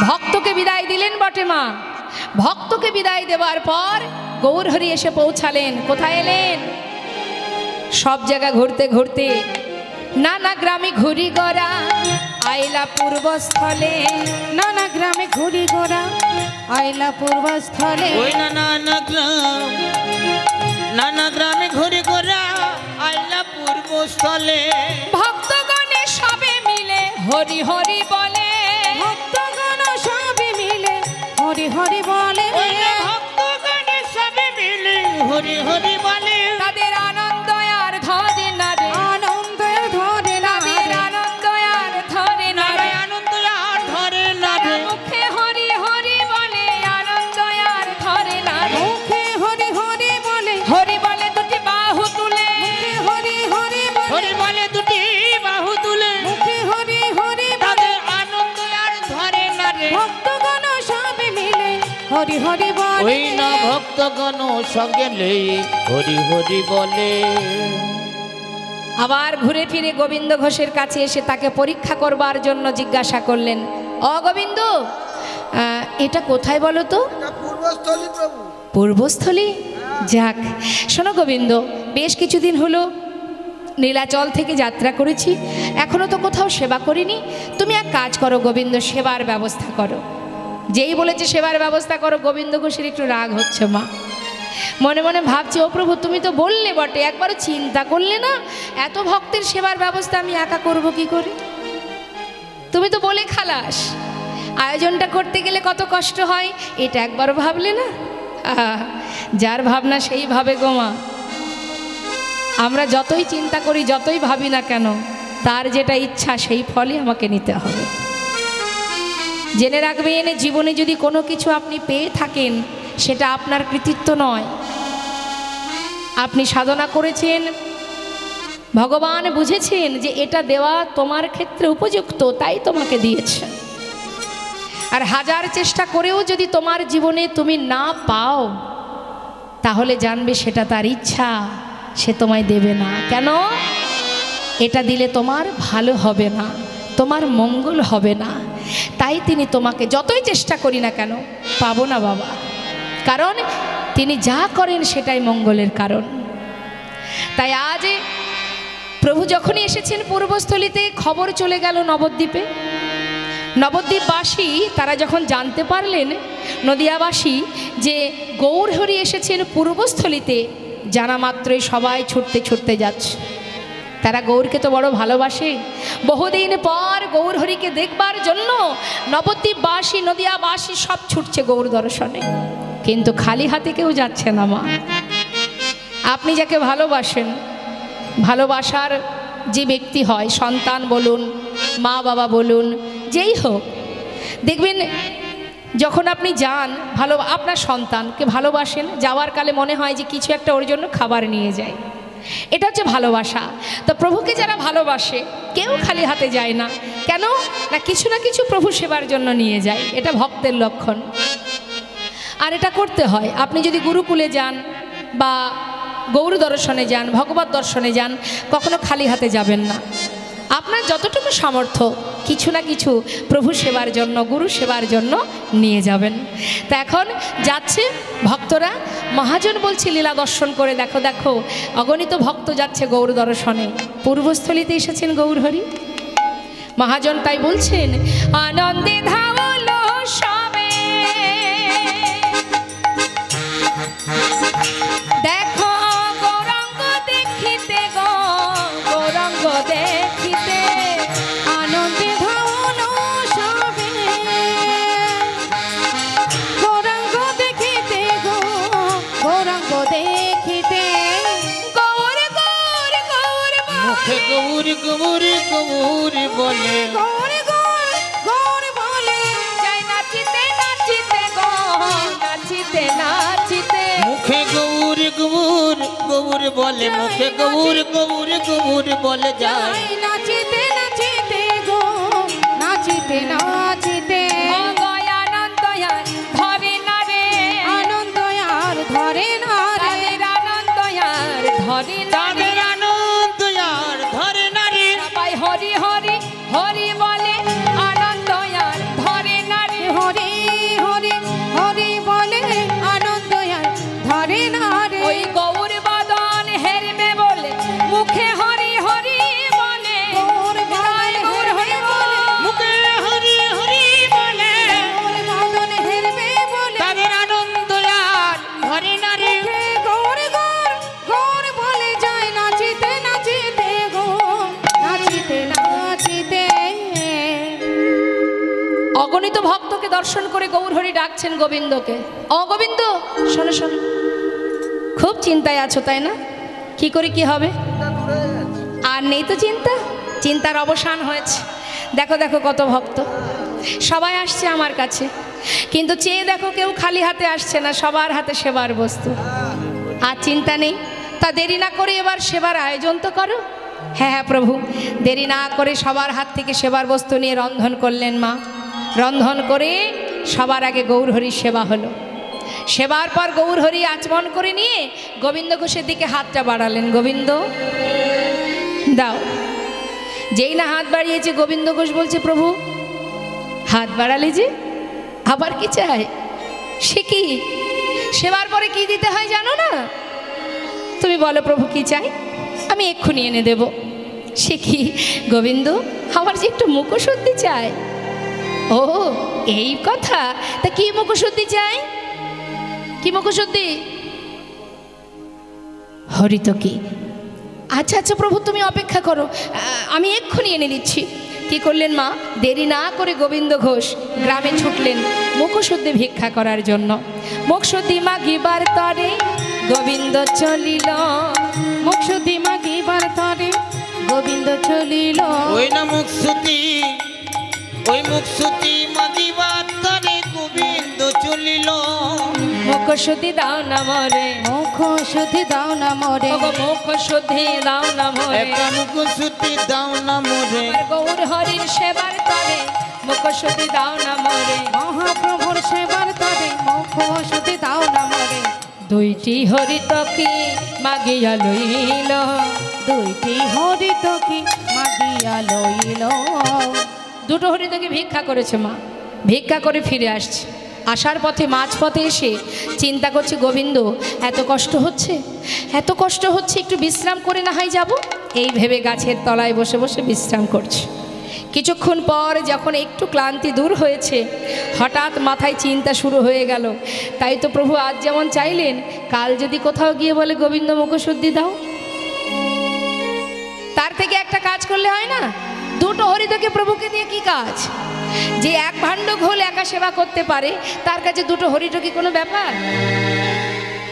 ভক্তকে বিদায় দিলেন বটে মা, ভক্তকে বিদায় দেওয়ার পর গৌর হরি এসে পৌঁছালেন। কোথায় এলেন? সব জায়গা ঘুরতে ঘুরতে নানা গ্রামে ঘুরি গড়া আইলা পূর্বস্থলে, নানা গ্রামে ঘুরি ঘোরা আইলা পূর্বস্থলে, ওই নানা গ্রামে ঘুরি ঘোরা আইলা পূর্বস্থলে, ভক্তগণে সবে মিলে হরি হরি বলে, ভক্তগণ সবে মিলে হরি হরি বলে, ভক্তগণে সবে মিলে হরি হরি বলে, তাদের আনন্দ আর ধরে না রে, আনন্দ ধরে না রে, তাদের আনন্দ আর ধরে না রে, আনন্দ আর ধরে না রে, মুখে হরি হরি বলে আনন্দ আর ধরে না রে, মুখে হরি হরি বলে, হরি বলে দুটি বাহু তুলে, মুখে হরি হরি বলে, হরি বলে দুটি বাহু তুলে, মুখে হরি হরি বলে, তাদের আনন্দ আর ধরে না রে, ভক্তগণ সবে মিলে হরি হরি বলে, ওই না ভক্তগণ সঙ্গে লে হরি হরি বলে। আবার ঘুরে ফিরে গোবিন্দ ঘোষের কাছে এসে তাকে পরীক্ষা করবার জন্য জিজ্ঞাসা করলেন, অগোবিন্দ এটা কোথায় বলো তো? পূর্বস্থলী প্রভু। পূর্বস্থলী? যাক, শোনো গোবিন্দ, বেশ কিছুদিন হলো নীলাচল থেকে যাত্রা করেছি, এখনো তো কোথাও সেবা করিনি। তুমি এক কাজ করো গোবিন্দ, সেবার ব্যবস্থা করো। যেই বলেছে সেবার ব্যবস্থা করো, গোবিন্দ ঘোষের একটু রাগ হচ্ছে মা। মনে মনে ভাবছি, ও প্রভু তুমি তো বললে বটে, একবারও চিন্তা করলে না, এত ভক্তের সেবার ব্যবস্থা আমি একা করব কি করে? তুমি তো বলে খালাস, আয়োজনটা করতে গেলে কত কষ্ট হয়, এটা একবারও ভাবলে না? যার ভাবনা সেই ভাবে গোমা। আমরা যতই চিন্তা করি, যতই ভাবি না কেন, তার যেটা ইচ্ছা সেই ফলই আমাকে নিতে হবে। জেনে রাখবেন, জীবনে যদি কোনো কিছু আপনি পেয়ে থাকেন, সেটা আপনার কৃতিত্ব নয়। আপনি সাধনা করেছেন, ভগবান বুঝেছেন যে এটা দেওয়া তোমার ক্ষেত্রে উপযুক্ত, তাই তোমাকে দিয়েছে। আর হাজার চেষ্টা করেও যদি তোমার জীবনে তুমি না পাও, তাহলে জানবে সেটা তার ইচ্ছা, সে তোমায় দেবে না। কেন? এটা দিলে তোমার ভালো হবে না, তোমার মঙ্গল হবে না, তাই তিনি তোমাকে যতই চেষ্টা করি না কেন পাবো না বাবা। কারণ তিনি যা করেন সেটাই মঙ্গলের কারণ। তাই আজ প্রভু যখনই এসেছেন পূর্বস্থলীতে, খবর চলে গেল নবদ্বীপে। নবদ্বীপবাসী তারা যখন জানতে পারলেন, নদিয়াবাসী, যে গৌরহরি এসেছেন পূর্বস্থলীতে, জানা মাত্রই সবাই ছুটতে ছুটতে যাচ্ছে। তারা গৌরকে তো বড় ভালোবাসে। বহুদিন পর গৌরহরিকে দেখবার জন্য নবদ্বীপবাসী, নদিয়াবাসী সব ছুটছে গৌর দর্শনে, কিন্তু খালি হাতে কেউ যাচ্ছে না মা। আপনি যাকে ভালোবাসেন, ভালোবাসার যে ব্যক্তি হয়, সন্তান বলুন, মা বাবা বলুন, যেই হোক, দেখবেন যখন আপনি যান, আপনার সন্তানকে ভালোবাসেন, যাওয়ার কালে মনে হয় যে কিছু একটা ওর জন্য খাবার নিয়ে যায়। এটা হচ্ছে ভালোবাসা। তো প্রভুকে যারা ভালোবাসে, কেউ খালি হাতে যায় না। কেন না, কিছু না কিছু প্রভু সেবার জন্য নিয়ে যায়। এটা ভক্তের লক্ষণ, আর এটা করতে হয়। আপনি যদি গুরুকুলে যান বা গৌর দর্শনে যান, ভগবত দর্শনে যান, কখনো খালি হাতে যাবেন না। আপনার যতটুকু সামর্থ্য, কিছু না কিছু প্রভু সেবার জন্য, গুরু সেবার জন্য নিয়ে যাবেন। তা এখন যাচ্ছে ভক্তরা। মহাজন বলছে, লীলা দর্শন করে দেখো, দেখো অগণিত ভক্ত যাচ্ছে গৌর দর্শনে, পূর্বস্থলীতে এসেছেন গৌরহরি। মহাজন তাই বলছেন, আনন্দে ধাওলো সবে, দেখো গৌরাঙ্গ দেখিতে, গো গৌরাঙ্গ দেখিতে, আনন্দে ধাওলো সবে, গৌরাঙ্গ দেখিতে, গো গৌরাঙ্গ দেখিতে, গৌর গৌর গৌর মুখে গৌর গৌর গৌর বলে, গৌর গৌর গৌর বলে, যাই নাচিতে নাচিতে, গো নাচিতে নাচিতে, মুখে গৌর গৌর গৌর বলে, মুখে গৌর গৌর গৌর বলে যায়। যাই নাচিতে নাচিতে, গো নাচিতে নাচিতে, ও গয়া আনন্দয়ার ধরে না রে, আনন্দয়ার ধরে না রে, তাদের আনন্দয়ার ধরে না রে, তাদের আনন্দ আর ধরে না রে। সবাই হরি হরি হরি বলে, আনন্দয়ার ধরে না রে, হরি হরি হরি বলে, আনন্দয়ার ধরে না রে, ওই গৌর বদন হেরবে বলে, মুখে হরি হরি বলে, গৌর বদন গৌর হরি বলে, মুখে হরি হরি বলে, গৌর বদন হেরবে বলে, তাদের আনন্দ আর ধরে না রে। মুখে গৌর গৌর গৌর বলে, যায় নাচিতে নাচিতে, গো নাচিতে নাচিতে। অগণিত ভক্তকে দর্শন করে গৌরহরি ডাকছেন গোবিন্দকে, ও গোবিন্দ শোনো শোনো, খুব চিন্তায় আছো তাই না? কি করে কি হবে? আর নেই তো চিন্তা, চিন্তার অবসান হয়েছে। দেখো দেখো কত ভক্ত, সবাই আসছে আমার কাছে, কিন্তু চেয়ে দেখো কেউ খালি হাতে আসছে না, সবার হাতে সেবার বস্তু। আর চিন্তা নেই, তা দেরি না করে এবার সেবার আয়োজন তো করো। হ্যাঁ হ্যাঁ প্রভু, দেরি না করে সবার হাত থেকে সেবার বস্তু নিয়ে রন্ধন করলেন মা। রন্ধন করে সবার আগে গৌরহরির সেবা হলো। সেবার পর গৌরহরি আচমন করে নিয়ে গোবিন্দ ঘোষের দিকে হাতটা বাড়ালেন, গোবিন্দ দাও। যেই না হাত বাড়িয়েছে, গোবিন্দ ঘোষ বলছে, প্রভু হাত বাড়ালে যে, আবার কি চাই? সে কি? সেবার পরে কি দিতে হয় জানো না? তুমি বলো প্রভু কি চাই, আমি এক্ষুনি এনে দেব। সে কি গোবিন্দ, আমার যে একটু মুখশুদ্ধি চাই। ও এই কথা, তা কি মুখশুদ্ধি চাই? কি মুখশুদ্ধি? হরিত কি? আচ্ছা আচ্ছা প্রভু তুমি অপেক্ষা করো, আমি এক্ষুনি এনে দিচ্ছি। কি করলেন মা? দেরি না করে গোবিন্দ ঘোষ গ্রামে ছুটলেন মুখশুদ্ধি ভিক্ষা করার জন্য। মুখশুদ্ধি মাগিবার তরে গোবিন্দ চলিল, মুখশুদ্ধি গোবিন্দ চলিল ওই না মুখসুতি ওই মুখসুতি মাগিবার তরে গোবিন্দ চলিল মুখ শুদ্ধি দাও না মোরে মুখ শুদ্ধি দাও না মোরে ওগো মুখ শুদ্ধি দাও না মোরে একটা মুখসুতি দাও না মোরে আমার গৌর হরির সেবার তরে মুখ শুদ্ধি দাও না মোরে মহাপ্রভুর সেবার তরে মুখ শুদ্ধি দাও না মোরে দুইটি হরিত কি মাগিয়া লইল দুইটি হরিত কি মাগিয়া লইল দুটো হরিত কি ভিক্ষা করেছে মা, ভিক্ষা করে ফিরে আসছে। আসার পথে মাঝপথে এসে চিন্তা করছে গোবিন্দ এত কষ্ট হচ্ছে, এত কষ্ট হচ্ছে, একটু বিশ্রাম করে না হয় যাব। এই ভেবে গাছের তলায় বসে বসে বিশ্রাম করছে। কিছুক্ষণ পর যখন একটু ক্লান্তি দূর হয়েছে, হঠাৎ মাথায় চিন্তা শুরু হয়ে গেল, তাই তো প্রভু আজ যেমন চাইলেন কাল যদি কোথাও গিয়ে বলে গোবিন্দ মুখশুদ্ধি দাও, তার থেকে একটা কাজ করলে হয় না? দুটো হরিতকে প্রভুকে দিয়ে কি কাজ? যে এক ভাণ্ড ঘোল একা সেবা করতে পারে তার কাছে দুটো হরিত কি কোনো ব্যাপার?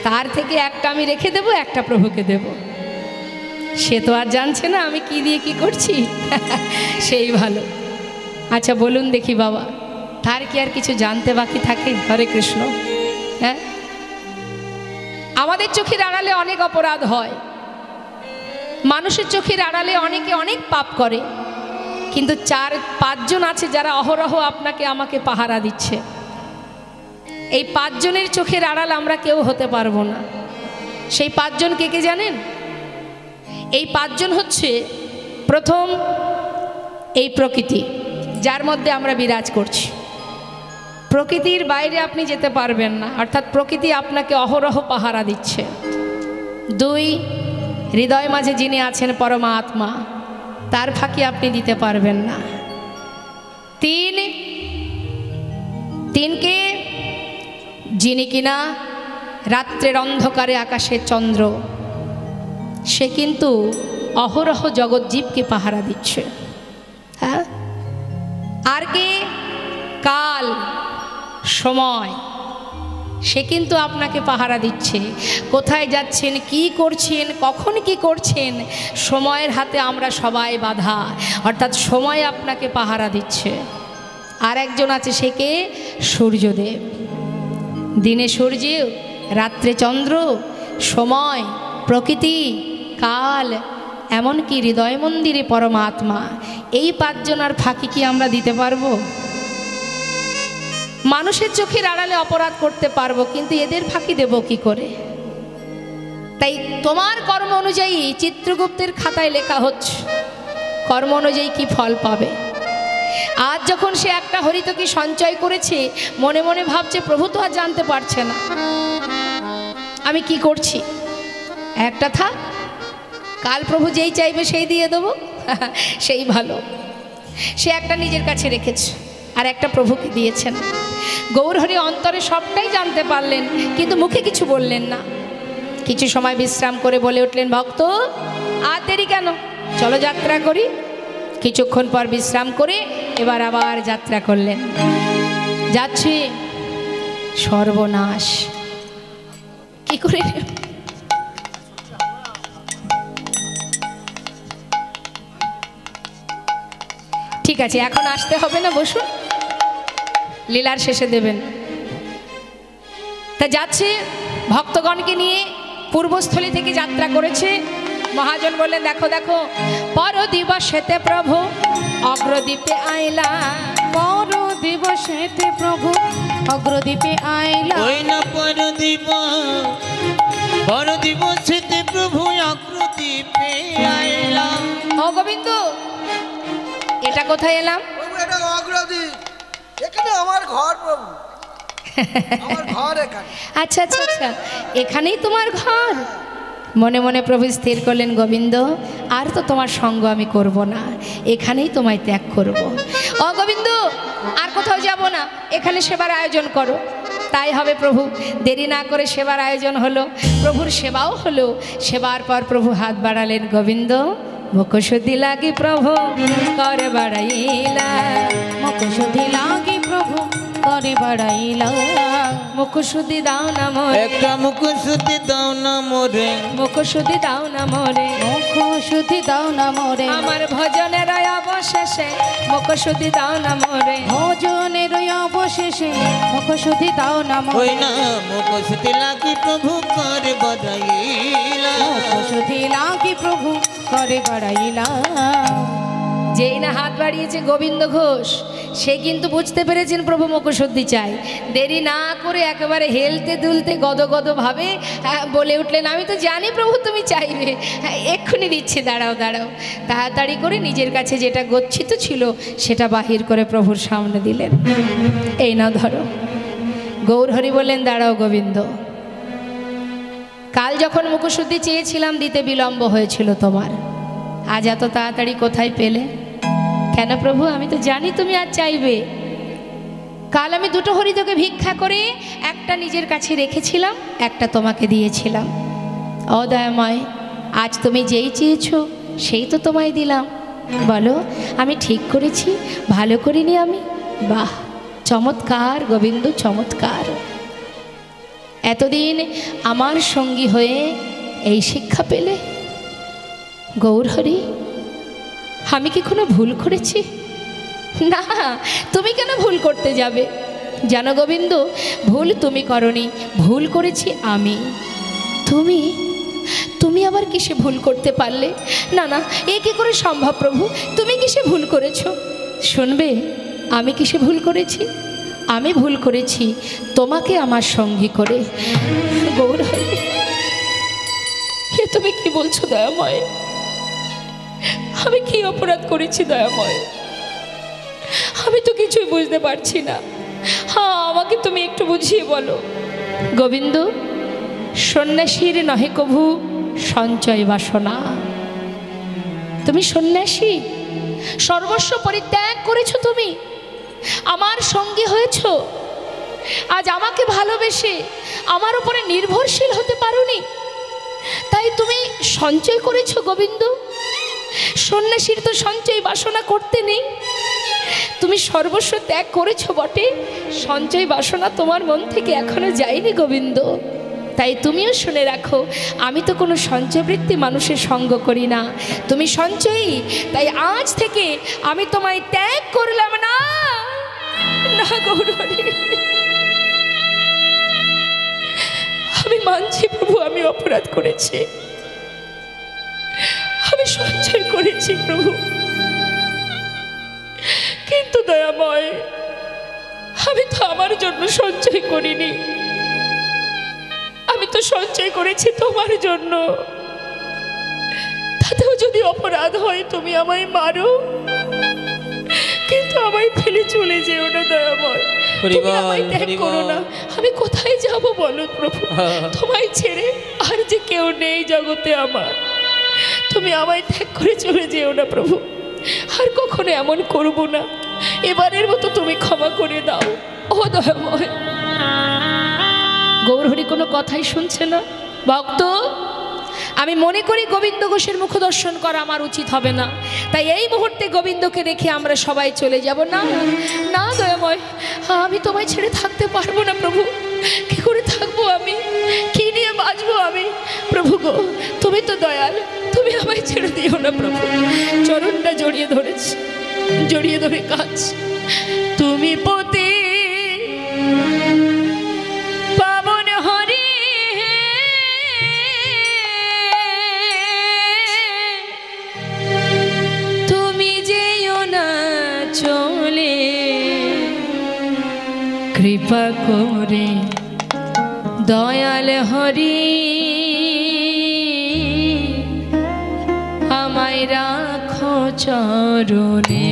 তার থেকে একটা আমি রেখে দেব, একটা প্রভুকে দেব। সে তো আর জানছে না আমি কি দিয়ে কি করছি। সেই ভালো। আচ্ছা বলুন দেখি বাবা, তার কি আর কিছু জানতে বাকি থাকে? হরে কৃষ্ণ। হ্যাঁ, আমাদের চোখের আড়ালে অনেক অপরাধ হয়, মানুষের চোখের আড়ালে অনেকে অনেক পাপ করে, কিন্তু 4-5 জন আছে যারা অহরহ আপনাকে আমাকে পাহারা দিচ্ছে। এই 5 জনের চোখের আড়াল আমরা কেউ হতে পারবো না। সেই 5 জন কে কে জানেন? এই 5 জন হচ্ছে, প্রথম এই প্রকৃতি যার মধ্যে আমরা বিরাজ করছি। প্রকৃতির বাইরে আপনি যেতে পারবেন না, অর্থাৎ প্রকৃতি আপনাকে অহরহ পাহারা দিচ্ছে। 2 হৃদয় মাঝে যিনি আছেন পরমাত্মা, তার ফাঁকি আপনি দিতে পারবেন না। 3কে যিনি কিনা রাত্রের অন্ধকারে আকাশের চন্দ্র, সে কিন্তু অহরহ জগৎজীবকে পাহারা দিচ্ছে। হ্যাঁ, আর কে? কাল, সময়, সে কিন্তু আপনাকে পাহারা দিচ্ছে। কোথায় যাচ্ছেন, কি করছেন, কখন কি করছেন, সময়ের হাতে আমরা সবাই বাধা, অর্থাৎ সময় আপনাকে পাহারা দিচ্ছে। আর একজন আছে, সে কে? সূর্যদেব। দিনে সূর্য, রাত্রে চন্দ্র, সময়, প্রকৃতি, কাল, এমনকি হৃদয় মন্দিরে পরমাত্মা। এই 5 জনার ফাঁকি কি আমরা দিতে পারবো? মানুষের চোখের আড়ালে অপরাধ করতে পারবো, কিন্তু এদের ফাঁকি দেব কি করে? তাই তোমার কর্ম অনুযায়ী চিত্রগুপ্তের খাতায় লেখা হচ্ছে কর্ম অনুযায়ী কি ফল পাবে। আজ যখন সে একটা হরিতকি সঞ্চয় করেছে, মনে মনে ভাবছে প্রভু তো আর জানতে পারছে না আমি কি করছি, একটা থাক, কাল প্রভু যেই চাইবে সেই দিয়ে দেবো। সেই ভালো। সে একটা নিজের কাছে রেখেছে, আর একটা প্রভুকে দিয়েছেন। গৌরহরি অন্তরে সবটাই জানতে পারলেন, কিন্তু মুখে কিছু বললেন না। কিছু সময় বিশ্রাম করে বলে উঠলেন, ভক্ত আর দেরি কেন, চলো যাত্রা করি। কিছুক্ষণ পর বিশ্রাম করে এবার আবার যাত্রা করলেন। যাচ্ছে, সর্বনাশ। কি করে? ঠিক আছে, এখন আসতে হবে না, বসুন, লীলার শেষে দেবেন। তা যাচ্ছে, ভক্তগণকে নিয়ে পূর্বস্থলী থেকে যাত্রা করেছে। মহাজন বললেন, দেখো দেখো, পর দিবসেতে প্রভু অগ্রদ্বীপে আইলা। পর দিবসেতে প্রভু অগ্রদ্বীপে আইলা। ওই না পর দিবসেতে প্রভু অগ্রদ্বীপে আইলা। ও গোবিন্দ, এটা কোথায় এলাম? প্রভু এটা অগ্রদ্বীপ, এখানে আমার ঘর প্রভু, আমার ঘর এখানে। আচ্ছা আচ্ছা আচ্ছা, এখানেই তোমার ঘর। মনে মনে প্রভু স্থির করলেন, গোবিন্দ আর তো তোমার সঙ্গ আমি করব না, এখানেই তোমায় ত্যাগ করব। ও গোবিন্দ, আর কোথাও যাব না, এখানে সেবার আয়োজন করো। তাই হবে প্রভু। দেরি না করে সেবার আয়োজন হলো, প্রভুর সেবাও হলো। সেবার পর প্রভু হাত বাড়ালেন, গোবিন্দ মুখশুদ্ধি লাগি প্রভু করে বাড়াইলা। মুখশুদ্ধি লাগি প্রভু করে বাড়াইলা। মুখশুদ্ধি দাও না মোরে, একটা মুখশুদ্ধি দাও না মোরে, মুখশুদ্ধি দাও না মোরে, মুখ শুদ্ধি দাও না মোরে, আমার ভজনের অবশেষে মুখশুদ্ধি দাও না মোরে, ভোজনের অবশেষে মুখ শুদ্ধি দাও না ওই মোরে, না মুখশুদ্ধি লাগি প্রভু করে বড়াইলা, মুখ শুদ্ধি লাগি প্রভু করে বাড়াইলাম। যেই না হাত বাড়িয়েছে গোবিন্দ ঘোষ, সে কিন্তু বুঝতে পেরেছেন প্রভু মুখশুদ্ধি চাই। দেরি না করে একেবারে হেলতে দুলতে গদগদ ভাবে বলে উঠলেন, আমি তো জানি প্রভু তুমি চাইবে, এক্ষুনি দিচ্ছি, দাঁড়াও দাঁড়াও। তাড়াতাড়ি করে নিজের কাছে যেটা গচ্ছিত ছিল সেটা বাহির করে প্রভুর সামনে দিলেন। এই না ধরো। গৌরহরি বললেন, দাঁড়াও গোবিন্দ, কাল যখন মুখশুদ্ধি চেয়েছিলাম দিতে বিলম্ব হয়েছিল তোমার, আজ এত তাড়াতাড়ি কোথায় পেলে? কেন প্রভু, আমি তো জানি তুমি আজ চাইবে। কাল আমি দুটো হরিদকে ভিক্ষা করে একটা নিজের কাছে রেখেছিলাম, একটা তোমাকে দিয়েছিলাম। অদয়াময়, আজ তুমি যেই চেয়েছো সেই তো তোমায় দিলাম। বলো, আমি ঠিক করেছি, ভালো করিনি আমি? বাহ, চমৎকার গোবিন্দ, চমৎকার। এতদিন আমার সঙ্গী হয়ে এই শিক্ষা পেলে? গৌরহরি, আমি কি কোনো ভুল করেছি? না, তুমি কেন ভুল করতে যাবে? জানো গোবিন্দ, ভুল তুমি করনি, ভুল করেছি আমি। তুমি তুমি আবার কিসে ভুল করতে পারলে? না না, এ কী করে সম্ভব প্রভু? তুমি কিসে ভুল করেছো? শুনবে, আমি কিসে ভুল করেছি? আমি ভুল করেছি তোমাকে আমার সঙ্গী করে। গৌরহরি, এ তুমি কি বলছো দয়াময়? আমি কি অপরাধ করেছি দয়াময়? আমি তো কিছুই বুঝতে পারছি না। হ্যাঁ, আমাকে তুমি একটু বুঝিয়ে বলো। গোবিন্দ, সন্ন্যাসীর নহে কভু সঞ্চয় বাসনা। তুমি সন্ন্যাসী, সর্বস্ব পরিত্যাগ করেছো, তুমি আমার সঙ্গী হয়েছ। আজ আমাকে ভালোবেসে আমার উপরে নির্ভরশীল হতে পারোনি, তাই তুমি সঞ্চয় করেছো। গোবিন্দ, সন্ন্যাসীর তো সঞ্চয় বাসনা করতে নেই। তুমি সর্বস্ব ত্যাগ করেছো বটে, সঞ্চয় বাসনা তোমার মন থেকে এখনো যায়নি গোবিন্দ। তাই তুমিও শুনে রাখো, আমি তো কোনো সঞ্চয়বৃত্তি মানুষের সঙ্গ করি না। তুমি সঞ্চয়ী, তাই আজ থেকে আমি তোমায় ত্যাগ করলাম না। না গৌরহরি, আমি মানছি প্রভু, আমি অপরাধ করেছি, আমি সঞ্চয় করেছি প্রভু। কিন্তু দয়াময়, আমি তো আমার জন্য সঞ্চয় করিনি, আমি তো সঞ্চয় করেছি তোমার জন্য। তাতেও যদি অপরাধ হয় তুমি আমায় মারো, কিন্তু আমায় ফেলে চলে যেও না দয়াময়। তুমি আমায় ত্যাগ করো না। আমি কোথায় যাব বলো প্রভু? তোমায় ছেড়ে আর যে কেউ নেই জগতে আমার। তুমি আমায় ত্যাগ করে চলে যেও না প্রভু। আর কখনো এমন করব না। এবারের মতো তুমি ক্ষমা করে দাও ও দয়াময়। গৌরহরি কোনো কথাই শুনছে না। ভক্ত, আমি মনে করি গোবিন্দ ঘোষের মুখ দর্শন করা আমার উচিত হবে না, তাই এই মুহূর্তে গোবিন্দকে রেখে আমরা সবাই চলে যাব। না না দয়াময়, আমি তোমায় ছেড়ে থাকতে পারবো না প্রভু। কি করে থাকবো আমি? কি নিয়ে বাঁচবো আমি? প্রভু গো, তুমি তো দয়াল, তুমি আমায় ছেড়ে দিও না প্রভু। চরণটা জড়িয়ে ধরেছি, জড়িয়ে ধরে কাজ। তুমি পতি পাবন হরি, তুমি যেও না চলে, কৃপা করে দয়াল হরি আমায় রাখো চরণে।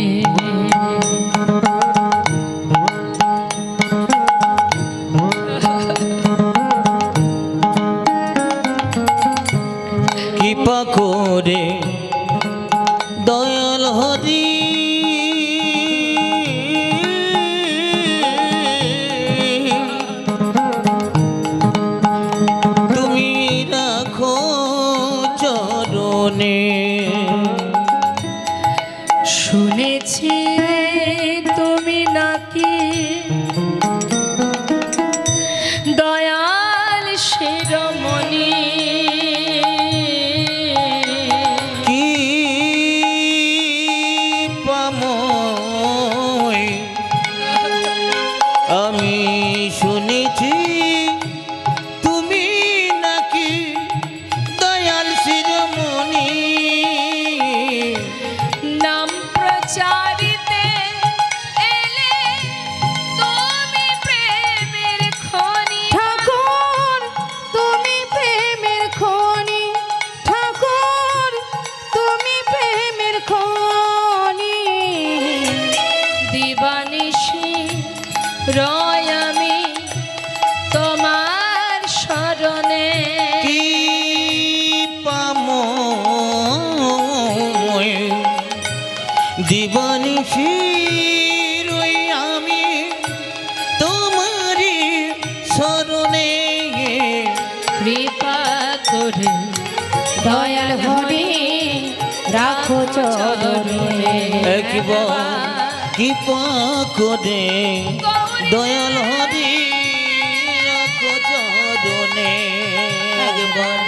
কৃপা করে দয়াল হরি তুমি রাখো চরণে। শুনেছি তুমি নাকি হরি রাখো চরণে একবার কৃপা করে দয়াল হরি রাখো চরণে একবার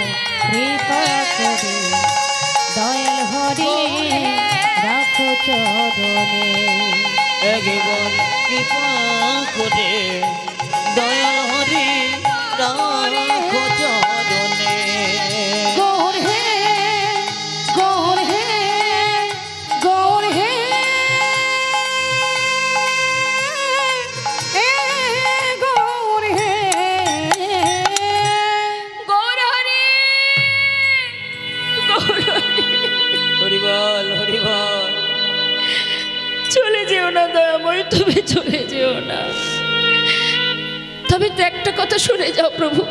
কৃপা করে দয়াল হরি রাখো চরণে একবার কৃপা করে দয়াল হরি রাখো চরণে গৌর হে গৌর হে গৌর হে গৌর হে গৌর হরি গৌর হরি। হরিবল হরিবল চলে যেও না দয়াময়, তুমি চলে যেও না। তবে তো একটা কথা শুনে যাও প্রভু,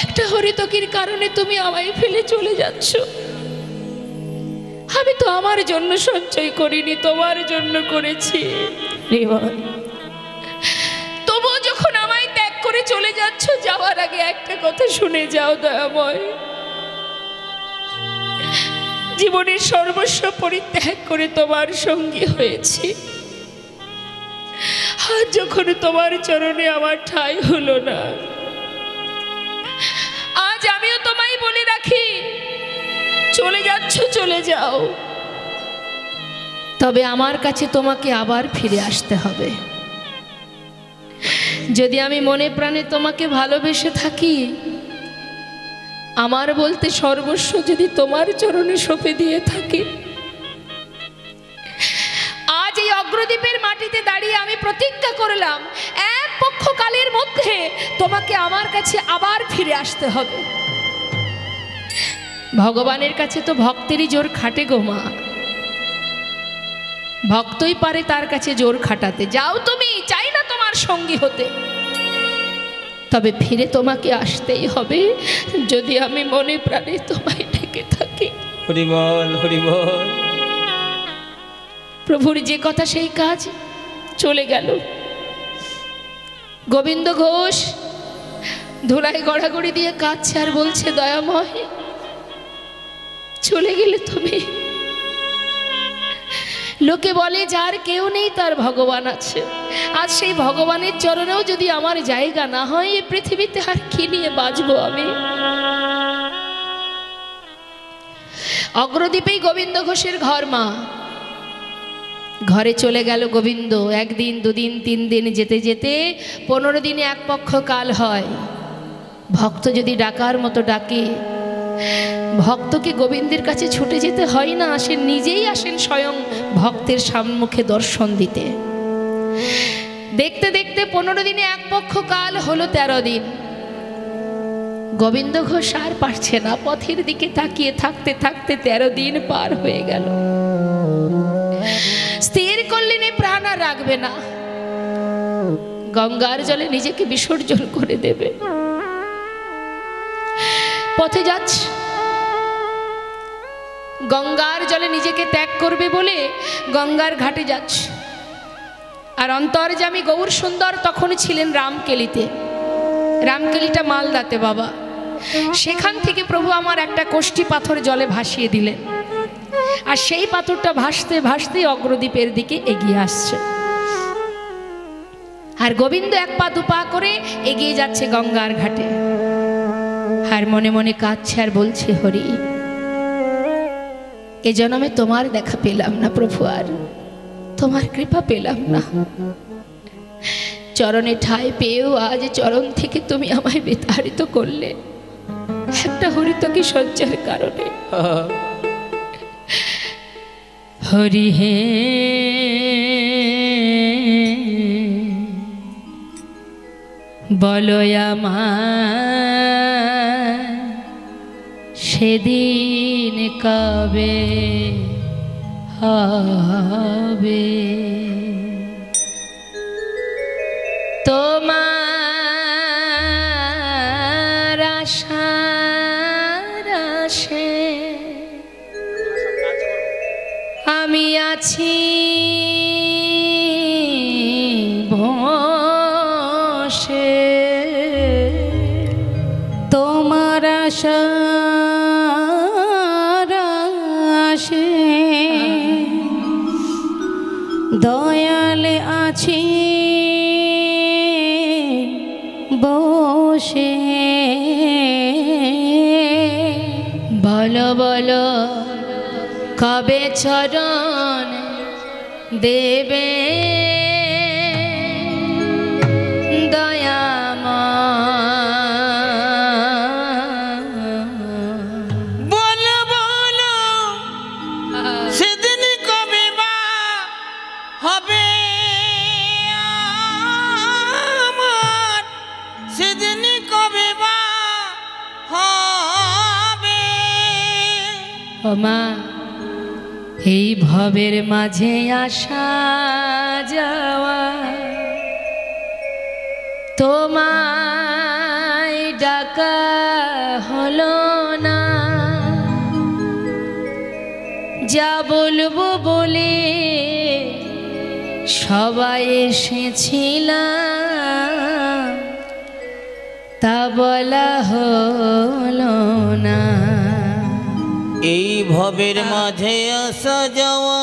একটা হরিতকির কারণে তুমি আমায় ফেলে চলে যাচ্ছ। আমি তো আমার জন্য সঞ্চয় করিনি, তোমার জন্য করেছি। তবুও যখন আমায় ত্যাগ করে চলে যাচ্ছ, যাওয়ার আগে একটা কথা শুনে যাও দয়াময়। জীবনের সর্বস্ব পরিত্যাগ করে তোমার সঙ্গী হয়েছি, আর যখন তোমার চরণে আমার ঠাঁই হলো না, আজ আমিও তোমায় বলে রাখি, চলে যাচ্ছ চলে যাও, তবে আমার কাছে তোমাকে আবার ফিরে আসতে হবে। যদি আমি মনে প্রাণে তোমাকে ভালোবেসে থাকি, আমার বলতে সর্বস্ব যদি তোমার চরণে সঁপে দিয়ে থাকি, আজ এই অগ্রদ্বীপের মাটিতে দাঁড়িয়ে আমি প্রতিজ্ঞা করলাম, এক পক্ষকালের মধ্যে তোমাকে আমার কাছে আবার ফিরে আসতে হবে। ভগবানের কাছে তো ভক্তেরই জোর খাটে গো মা, ভক্তই পারে তার কাছে জোর খাটাতে। যাও তুমি, চাই না তোমার সঙ্গী হতে, তবে ফিরে তোমাকে আসতেই হবে, যদি আমি মনে প্রাণে তোমায় ডেকে থাকি। হরিবল হরিবল প্রভুর যে কথা সেই কাজ, চলে গেল। গোবিন্দ ঘোষ ধুলায় গড়াগড়ি দিয়ে কাঁদছে আর বলছে, দয়াময় চলে গেলে তুমি। লোকে বলে যার কেউ নেই তার ভগবান আছে, আজ সেই ভগবানের চরণেও যদি আমার জায়গা না হয়, এই পৃথিবীতে আর কি নিয়ে বাঁচবো আমি। অগ্রদ্বীপেই গোবিন্দ ঘোষের ঘর মা। ঘরে চলে গেল গোবিন্দ। একদিন দুদিন তিন দিন যেতে যেতে 15 দিনে এক পক্ষ কাল হয়। ভক্ত যদি ডাকার মতো ডাকে, ভক্তকে গোবিন্দের কাছে ছুটে যেতে হয় না, আসেন নিজেই, আসেন স্বয়ং ভক্তের সম্মুখে দর্শন দিতে। দেখতে দেখতে 15 দিনে এক পক্ষ কাল হলো 13 দিন। গোবিন্দ ঘোষ আর পারছে না, পথের দিকে তাকিয়ে থাকতে থাকতে 13 দিন পার হয়ে গেল। স্থির করলেন এই প্রাণ আর রাখবে না, গঙ্গার জলে নিজেকে বিসর্জন করে দেবে। পথে যাচ্ছে, গঙ্গার জলে নিজেকে ত্যাগ করবে বলে গঙ্গার ঘাটে যাচ্ছে। আর অন্তর্যামী গৌর সুন্দর তখন ছিলেন রামকেলিতে। রামকেলিটা মালদাতে বাবা। সেখান থেকে প্রভু আমার একটা কোষ্ঠী পাথর জলে ভাসিয়ে দিলেন, আর সেই পাথরটা ভাসতে ভাসতে অগ্রদ্বীপের দিকে এগিয়ে আসছে। আর গোবিন্দ এক পা দুপা করে এগিয়ে যাচ্ছে গঙ্গার ঘাটে, আর মনে মনে কাঁদছে আর বলছে, হরি এ জন্মে তোমার দেখা পেলাম না প্রভু, আর তোমার কৃপা পেলাম না। চরণে ঠাঁই পেয়েও আজ চরণ থেকে তুমি আমায় বিতাড়িত করলে একটা হরিতকি সঞ্চার কারণে। হরি হে বলো আমায় সেদিন কবে হবে তোমার আশার আশে আমি আছি বসে। তোমার আশা দয়াল আছি বসে, বলো বলো কবে চরণ দেবে বলো বলো সেদিন কবে বা হবে আমার, সেদিন কবে বা হবে। ও মা, এই ভবের মাঝে আসা যাওয়া তোমায় ডাকা হলো না, যা বলবো বলে সবাই এসেছিলাম, তা বলা হলো না। এই ভবের মাঝে আসা যাওয়া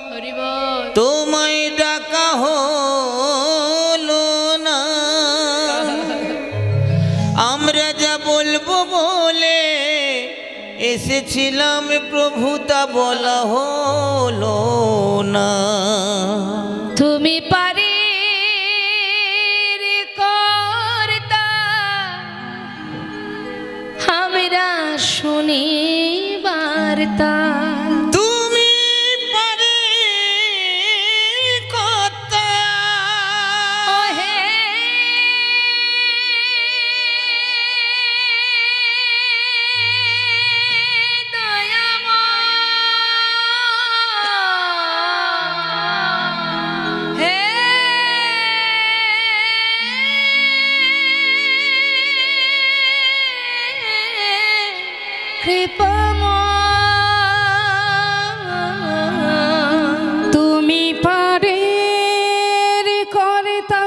হরি বল। তোমায় ডাকা হলো না, আমরা যা বলবো বলে এসেছিলাম প্রভু, তা বলা হলো না। তুমি পারে কর্তা, আমরা শুনি বার্তা। তুমি পারে কর্তা, ও হে দয়াময়, হে কৃপাময়, তুমি পারে কর্তা,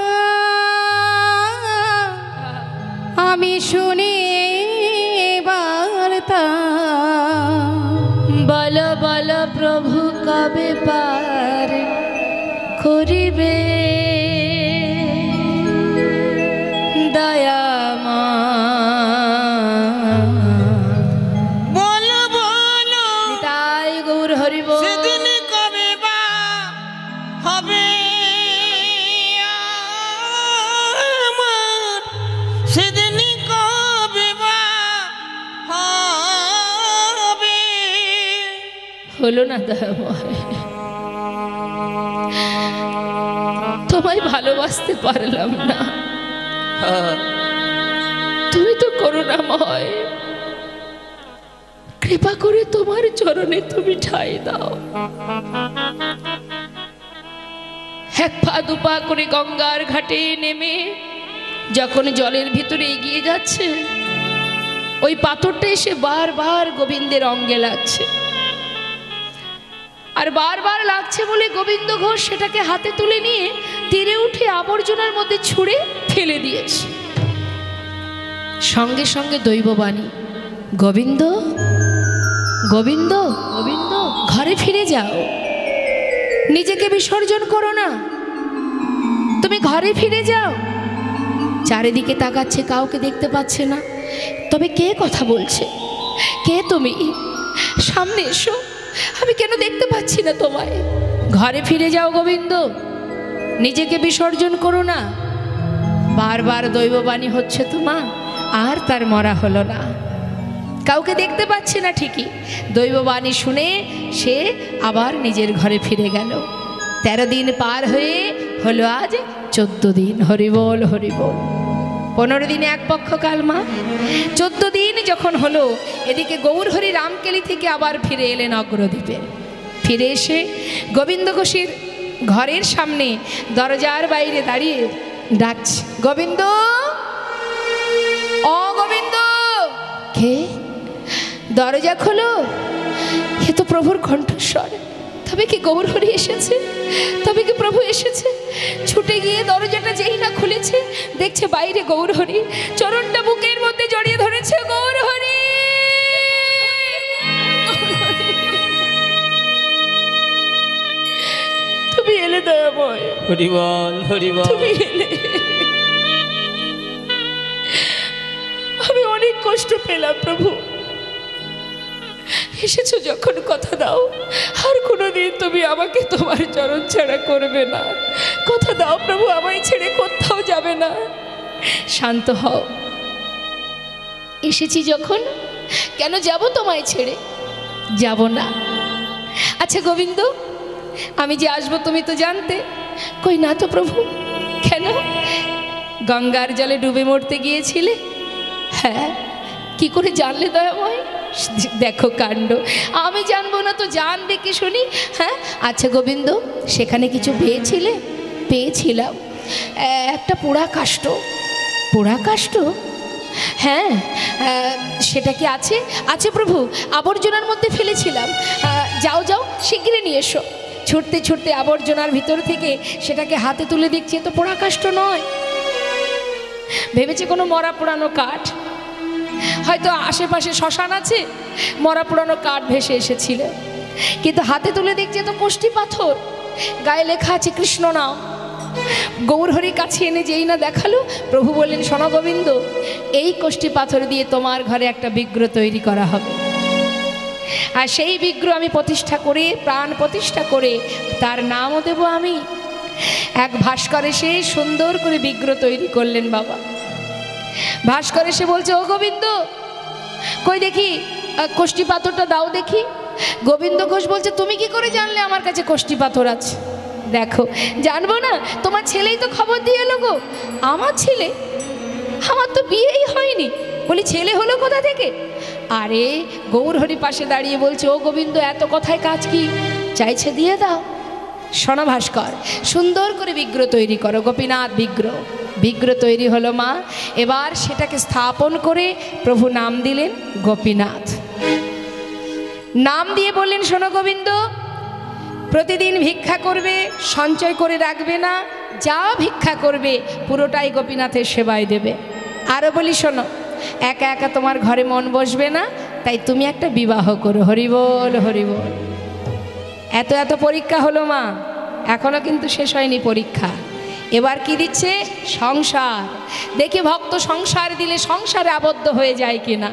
আমি শুনি বার্তা। বলো বলো প্রভু কবে পার করিবে দয়াময়। বলো বলো তাই গৌর হরি বল। সেদিন কবে বা হবে আমার, সেদিন কবে বা হবে। হলো না দয়াময়, তোমায় ভালোবাসতে পারলাম না। তুমি তো করুণাময়, কৃপা করে তোমার চরণে তুমি ঠাঁই দাও। এক পা দুপা করে গঙ্গার ঘাটে নেমে যখন জলের ভিতরে এগিয়ে যাচ্ছে, ওই পাথরটা এসে বারবার গোবিন্দের অঙ্গে লাগছে, আর বারবার লাগছে বলে গোবিন্দ ঘোষ সেটাকে হাতে তুলে নিয়ে তীরে উঠে আবর্জনার মধ্যে ছুঁড়ে ফেলে দিয়েছে। সঙ্গে সঙ্গে দৈববাণী, গোবিন্দ গোবিন্দ গোবিন্দ, ঘরে ফিরে যাও, নিজেকে বিসর্জন করো না, তুমি ঘরে ফিরে যাও। চারিদিকে তাকাচ্ছে, কাউকে দেখতে পাচ্ছে না। তবে কে কথা বলছে? কে তুমি? সামনে এসো, আমি কেন দেখতে পাচ্ছি না তোমায়? ঘরে ফিরে যাও গোবিন্দ, নিজেকে বিসর্জন করো না। বারবার দৈববাণী হচ্ছে তোমা, আর তার মরা হলো না। কাউকে দেখতে পাচ্ছে না ঠিকই, দৈববাণী শুনে সে আবার নিজের ঘরে ফিরে গেল। 13 দিন পার হয়ে হলো আজ 14 দিন। হরিবোল হরিবোল। 15 দিনে এক পক্ষ কাল মা, 14 দিন যখন হলো, এদিকে গৌরহরি রামকেলি থেকে আবার ফিরে এলেন অগ্রদ্বীপে। ফিরে এসে গোবিন্দ ঘোষের ঘরের সামনে দরজার বাইরে দাঁড়িয়ে ডাকছে, গোবিন্দ, ও গোবিন্দ। কে? দরজা খোলো। এ তো প্রভুর কণ্ঠস্বর। তবে কি গৌরহরি এসেছে? তবে কি প্রভু এসেছে? ছুটে গিয়ে দরজাটা যেই না খুলেছে, দেখছে বাইরে গৌরহরি, চরণটা বুকের মধ্যে জড়িয়ে ধরেছে। গৌরহরি, দয়াময়, হরিবল হরিবল। তুমি এলে। আমি অনেক কষ্ট পেলাম প্রভু। এসেছো যখন কথা দাও আর কোনোদিন তুমি আমাকে তোমার চরণ ছাড়া করবে না। কথা দাও প্রভু, আমায় ছেড়ে কোথাও যাবে না। শান্ত হও। এসেছি যখন কেন যাব তোমায় ছেড়ে? যাব না। আচ্ছা গোবিন্দ, আমি যে আসবো তুমি তো জানতে? কই না তো প্রভু। কেন? গঙ্গার জলে ডুবে মরতে গিয়েছিলে? হ্যাঁ। কি করে জানলে দয়াময়? দেখো কাণ্ড। আমি জানবো না তো জানবে কি শুনি? হ্যাঁ। আচ্ছা গোবিন্দ, সেখানে কিছু পেয়েছিলে? পেয়েছিলাম একটা পোড়া কাষ্ঠ। পোড়া কাষ্ঠ? হ্যাঁ। সেটা কি আছে? আছে প্রভু, আবর্জনার মধ্যে ফেলেছিলাম। যাও যাও শীঘ্রই নিয়ে এসো। ছুটতে ছুটতে আবর্জনার ভিতর থেকে সেটাকে হাতে তুলে দেখছি, তো পোড়া কাষ্ঠ নয়। ভেবেছি কোনো মরা পোড়ানো কাঠ, হয়তো আশেপাশে শ্মশান আছে, মরা পোড়ানো কাঠ ভেসে এসেছিল। কিন্তু হাতে তুলে দেখছি তো কোষ্ঠী পাথর, গায়ে লেখা আছে কৃষ্ণ নাম। গৌরহরির কাছে এনে যেই না দেখালো, প্রভু বললেন, শোনো গোবিন্দ, এই কোষ্ঠী পাথর দিয়ে তোমার ঘরে একটা বিগ্রহ তৈরি করা হবে। আর সেই বিগ্রহ আমি প্রতিষ্ঠা করে, প্রাণ প্রতিষ্ঠা করে তার নামও দেব আমি। এক ভাস্কর এসে সুন্দর করে বিগ্রহ তৈরি করলেন বাবা। ভাস্কর এসে বলছে, ও গোবিন্দ, কই দেখি কোষ্ঠী পাথরটা দাও দেখি। গোবিন্দ ঘোষ বলছে, তুমি কি করে জানলে আমার কাছে কোষ্ঠী পাথর আছে? দেখো, জানবো না? তোমার ছেলেই তো খবর দিয়ে এলো গো। আমার ছেলে? আমার তো বিয়েই হয়নি। বলি ছেলে হলো কোথা থেকে? আরে গৌরহরি পাশে দাঁড়িয়ে বলছে, ও গোবিন্দ, এত কথায় কাজ কি? চাইছে দিয়ে দাও। শোনো ভাস্কর, সুন্দর করে বিগ্রহ তৈরি করো, গোপীনাথ বিগ্রহ। বিগ্রহ তৈরি হলো মা। এবার সেটাকে স্থাপন করে প্রভু নাম দিলেন গোপীনাথ। নাম দিয়ে বললেন, শোনো গোবিন্দ, প্রতিদিন ভিক্ষা করবে, সঞ্চয় করে রাখবে না। যা ভিক্ষা করবে পুরোটাই গোপীনাথের সেবায় দেবে। আরও বলি, শোনো, একা একা তোমার ঘরে মন বসবে না, তাই তুমি একটা বিবাহ করো। হরিবল হরিবল। এত এত পরীক্ষা হলো মা, এখনো কিন্তু শেষ হয়নি পরীক্ষা। এবার কি দিচ্ছে? সংসার। দেখি ভক্ত সংসার দিলে সংসারে আবদ্ধ হয়ে যায় কিনা।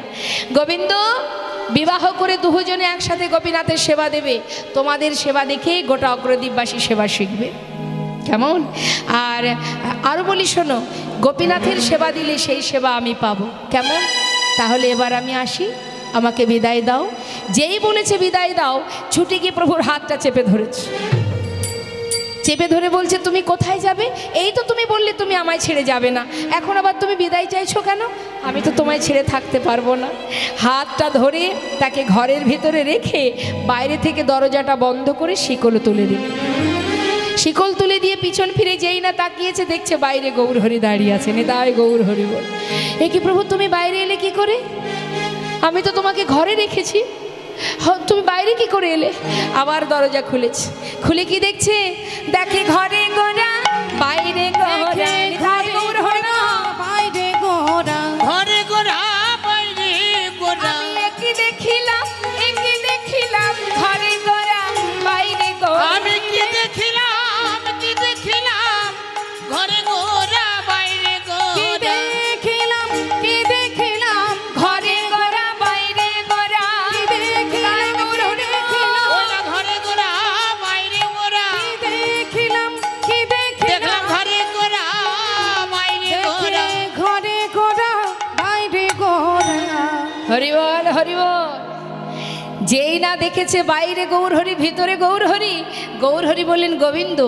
গোবিন্দ, বিবাহ করে দুজনে একসাথে গোপীনাথের সেবা দেবে। তোমাদের সেবা দেখেই গোটা অগ্রদ্বীপবাসী সেবা শিখবে। কেমন? আর আরও বলি, শোনো, গোপীনাথের সেবা দিলে সেই সেবা আমি পাবো। কেমন? তাহলে এবার আমি আসি, আমাকে বিদায় দাও। যেই বলেছে বিদায় দাও, ছুটে গিয়ে প্রভুর হাতটা চেপে ধরেছে। চেপে ধরে বলছে, তুমি কোথায় যাবে? এই তো তুমি বললে তুমি আমায় ছেড়ে যাবে না, এখন আবার তুমি বিদায় চাইছো কেন? আমি তো তোমায় ছেড়ে থাকতে পারবো না। হাতটা ধরে তাকে ঘরের ভিতরে রেখে বাইরে থেকে দরজাটা বন্ধ করে শিকল তুলে দিল। শিকল তুলে দিয়ে পিছন ফিরে যেই না তাকিয়েছে, দেখছে বাইরে গৌরহরি দাঁড়িয়ে আছে। নিতাই গৌরহরি বল। এ কি প্রভু, তুমি বাইরে এলে কি করে? আমি তো তোমাকে ঘরে রেখেছি, তুমি বাইরে কি করে এলে? আবার দরজা খুলেছে। খুলে কি দেখছে? দেখে ঘরে গোরা, বাইরে গোরা। ঘরে গোরা, বাইরে গোরা। ঘরে গোরা, বাইরে গোরা। আমি একই দেখিলাম, একই দেখিলাম, ঘরে গোরা, বাইরে গোরা। আমি কি দেখিলাম, কি দেখিলাম, ঘরে গোরা, বাইরে কি গোরা। দেখিলাম, কি দেখিলাম, ঘরে গোরা, বাইরে গোরা। কি দেখিলাম, দেখিলাম। ওলা ঘরে গোরা, বাইরে গোরা। কি দেখিলাম, কি দেখলাম দেখিলাম। ঘরে গোরা, বাইরে গোরা। ঘরে গোরা, বাইরে গোরা। হরিবল হরিবল। যেই না দেখেছে বাইরে গৌরহরি, ভিতরে গৌরহরি। গৌরহরি বললেন, গোবিন্দ,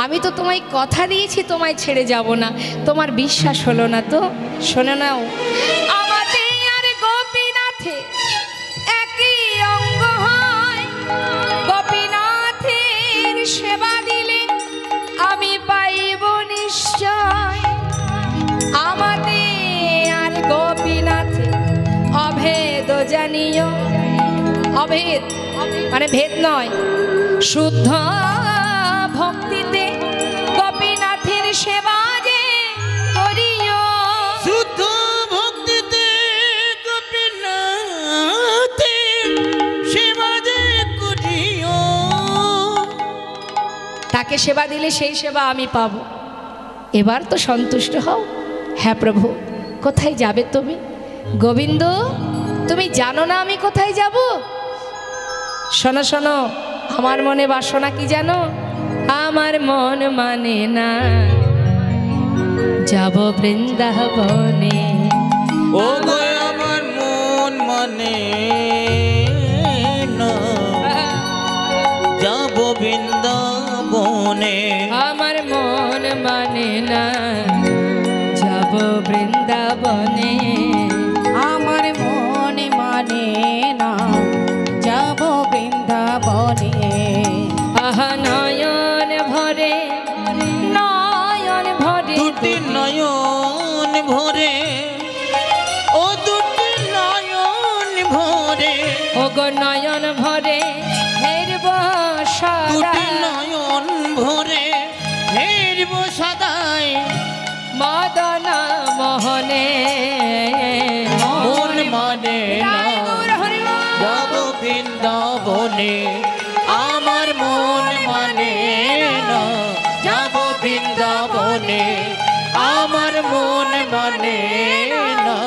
আমি তো তোমায় কথা দিয়েছি তোমায় ছেড়ে যাব না, তোমার বিশ্বাস হলো না তো? শোনো নাও, আমাদের আর গোপীনাথে একই অঙ্গ হয়। গোপীনাথের সেবা দিলে আমি পাইব নিশ্চয়। আমাদের আর গোপীনাথে অভেদ জানিও। অভেদ মানে ভেদ নয়, শুদ্ধ ভক্তিতে গোপীনাথের সেবা যে করিও। শুদ্ধ ভক্তিতে গোপীনাথের সেবা যে করিও। যাকে সেবা দিলে সেই সেবা আমি পাব। এবার তো সন্তুষ্ট হও। হ্যাঁ প্রভু, কোথায় যাবে তুমি? গোবিন্দ, তুমি জানো না আমি কোথায় যাব? শোনো শোনো, আমার মনে বাসনা কি জানো? আমার মন মানে না যাব বৃন্দাবনে। ও গো আমার মন মানে না যাব বৃন্দাবনে। আমার মন মানে না যাব বৃন্দাবনে। আমার মন মানে না যাব বৃন্দাবনে। আহা নয়ন ভরে, নয়ন ভরে, দুটি নয়ন ভরে, ও দুটি নয়ন ভরে, ও গো নয়ন ভরে হেরব সদা। দুটি নয়ন ভরে হেরব সদাই মদন মোহনে। মন মানে না যাব বৃন্দাবনে। আমার মন মানে না যাব বৃন্দাবনে। আমার মন মানে না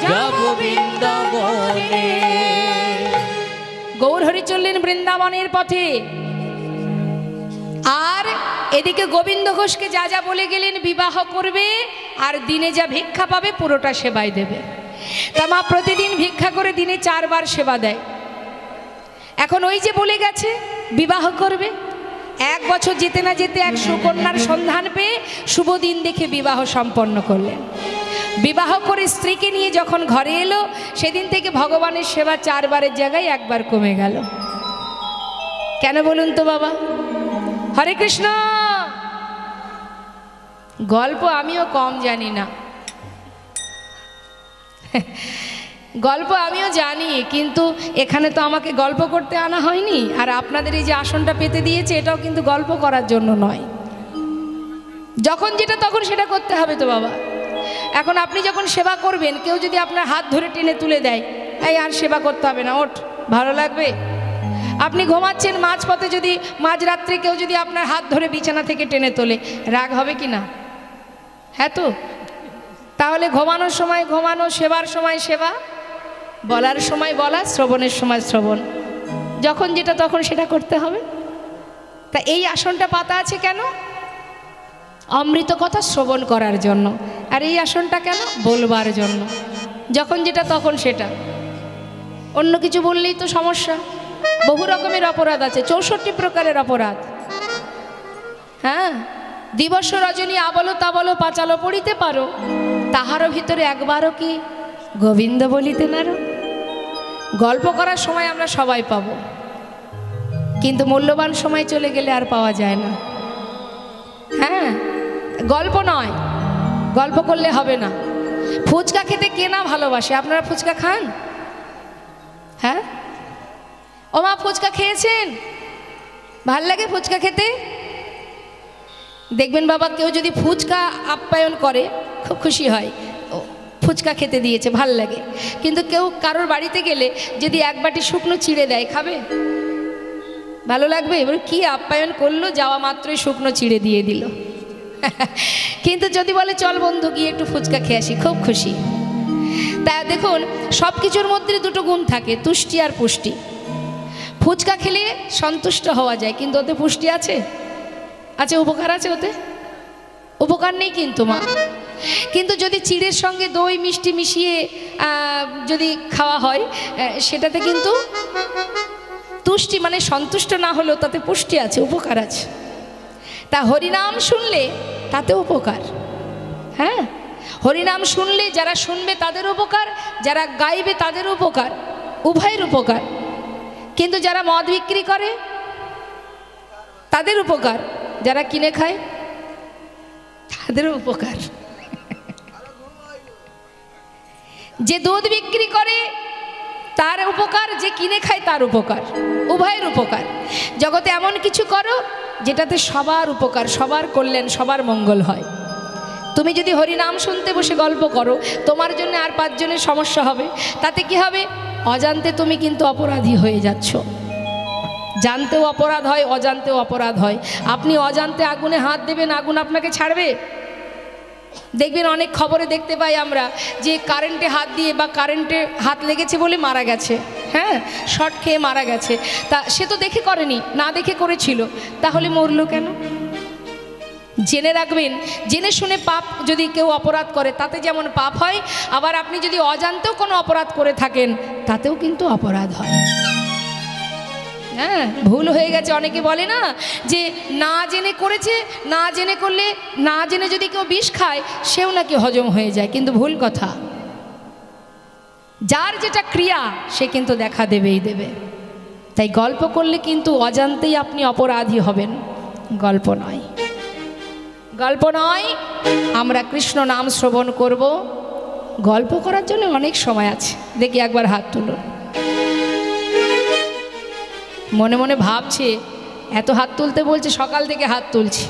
যাব বৃন্দাবনে। গৌরহরি চললেন বৃন্দাবনের পথে, আর এদিকে গোবিন্দ ঘোষকে যা যা বলে গেলেন বিবাহ করবে আর দিনে যা ভিক্ষা পাবে পুরোটা সেবায় দেবে। তা মা প্রতিদিন ভিক্ষা করে দিনে 4 বার সেবা দেয়। এখন ওই যে বলে গেছে বিবাহ করবে, 1 বছর যেতে না যেতে এক সুকন্যার সন্ধান পেয়ে শুভ দিন দেখে বিবাহ সম্পন্ন করলেন। বিবাহ করে স্ত্রীকে নিয়ে যখন ঘরে এলো, সেদিন থেকে ভগবানের সেবা 4 বারের জায়গায় 1 বার কমে গেল। কেন বলুন তো বাবা? হরে কৃষ্ণ। গল্প আমিও কম জানি না, গল্প আমিও জানি, কিন্তু এখানে তো আমাকে গল্প করতে আনা হয়নি। আর আপনাদের এই যে আসনটা পেতে দিয়েছে, এটাও কিন্তু গল্প করার জন্য নয়। যখন যেটা তখন সেটা করতে হবে তো বাবা। এখন আপনি যখন সেবা করবেন, কেউ যদি আপনার হাত ধরে টেনে তুলে দেয়, এই আর সেবা করতে হবে না, ওঠ, ভালো লাগবে? আপনি ঘুমাচ্ছেন, মাঝপথে যদি মাঝরাত্রে কেউ যদি আপনার হাত ধরে বিছানা থেকে টেনে তোলে, রাগ হবে কি না? হ্যাঁ তো। তাহলে ঘুমানোর সময় ঘুমানো, সেবার সময় সেবা, বলার সময় বলা, শ্রবণের সময় শ্রবণ, যখন যেটা তখন সেটা করতে হবে। তা এই আসনটা পাতা আছে কেন? অমৃত কথা শ্রবণ করার জন্য। আর এই আসনটা কেন? বলবার জন্য, যখন যেটা তখন সেটা। অন্য কিছু বললেই তো সমস্যা। বহু রকমের অপরাধ আছে, 64 প্রকারের অপরাধ। হ্যাঁ, দিবস রজনী আবলো তাবলো পাঁচালো পড়িতে পারো, তাহারও ভিতরে একবারও কি গোবিন্দ বলিতে নারো। গল্প করার সময় আমরা সবাই পাবো, কিন্তু মূল্যবান সময় চলে গেলে আর পাওয়া যায় না। হ্যাঁ, গল্প নয়, গল্প করলে হবে না। ফুচকা খেতে কে না ভালোবাসে? আপনারা ফুচকা খান? হ্যাঁ, ও মা ফুচকা খেয়েছেন? ভাল লাগে ফুচকা খেতে? দেখবেন বাবা, কেউ যদি ফুচকা আপ্যায়ন করে খুব খুশি হয়, ও ফুচকা খেতে দিয়েছে, ভাল লাগে। কিন্তু কেউ কারোর বাড়িতে গেলে যদি 1 বাটি শুকনো চিড়ে দেয়, খাবে? ভালো লাগবে? এবার কি আপ্যায়ন করলো, যাওয়া মাত্রই শুকনো চিড়ে দিয়ে দিল। কিন্তু যদি বলে চল বন্ধু গিয়ে একটু ফুচকা খেয়ে আসি, খুব খুশি। তা দেখুন, সব কিছুর মধ্যে 2টো গুণ থাকে, তুষ্টি আর পুষ্টি। ফুচকা খেলে সন্তুষ্ট হওয়া যায়, কিন্তু ওতে পুষ্টি আছে? আছে, উপকার আছে ওতে? উপকার নেই কিন্তু মা। কিন্তু যদি চিড়ের সঙ্গে দই মিষ্টি মিশিয়ে যদি খাওয়া হয়, সেটাতে কিন্তু তুষ্টি, মানে সন্তুষ্ট না হলেও তাতে পুষ্টি আছে, উপকার আছে। তা হরিনাম শুনলে তাতে উপকার। হ্যাঁ, হরিনাম শুনলে যারা শুনবে তাদের উপকার, যারা গাইবে তাদের উপকার, উভয়ের উপকার। কিন্তু যারা মদ বিক্রি করে তাদের উপকার, যারা কিনে খায় তাদেরও উপকার। যে দুধ বিক্রি করে তার উপকার, যে কিনে খায় তার উপকার, উভয়ের উপকার। জগতে এমন কিছু করো যেটাতে সবার উপকার, সবার কল্যাণ, সবার মঙ্গল হয়। তুমি যদি হরিনাম শুনতে বসে গল্প করো, তোমার জন্য আর 5 জনের সমস্যা হবে। তাতে কি হবে? অজান্তে তুমি কিন্তু অপরাধী হয়ে যাচ্ছ। জানতেও অপরাধ হয়, অজান্তেও অপরাধ হয়। আপনি অজান্তে আগুনে হাত দেবেন, আগুন আপনাকে ছাড়বে? দেখবেন অনেক খবরে দেখতে পাই আমরা যে কারেন্টে হাত দিয়ে বা কারেন্টে হাত লেগেছে বলে মারা গেছে, হ্যাঁ, শর্ট খেয়ে মারা গেছে। তা সে তো দেখে করেনি, না দেখে করেছিল, তাহলে মরলো কেন? জেনে রাখবেন, জেনে শুনে পাপ যদি কেউ অপরাধ করে তাতে যেমন পাপ হয়, আবার আপনি যদি অজান্তেও কোনো অপরাধ করে থাকেন তাতেও কিন্তু অপরাধ হয়। হ্যাঁ, ভুল হয়ে গেছে। অনেকে বলে না যে না জেনে করেছে, না জেনে করলে, না জেনে যদি কেউ বিষ খায় সেও নাকি হজম হয়ে যায়, কিন্তু ভুল কথা। যার যেটা ক্রিয়া সে কিন্তু দেখা দেবেই দেবে। তাই গল্প করলে কিন্তু অজান্তেই আপনি অপরাধী হবেন, গল্প নয়, গল্প নয়। আমরা কৃষ্ণ নাম শ্রবণ করব, গল্প করার জন্য অনেক সময় আছে। দেখি একবার হাত তুলুন। মনে মনে ভাবছে এত হাত তুলতে বলছে, সকাল থেকে হাত তুলছি,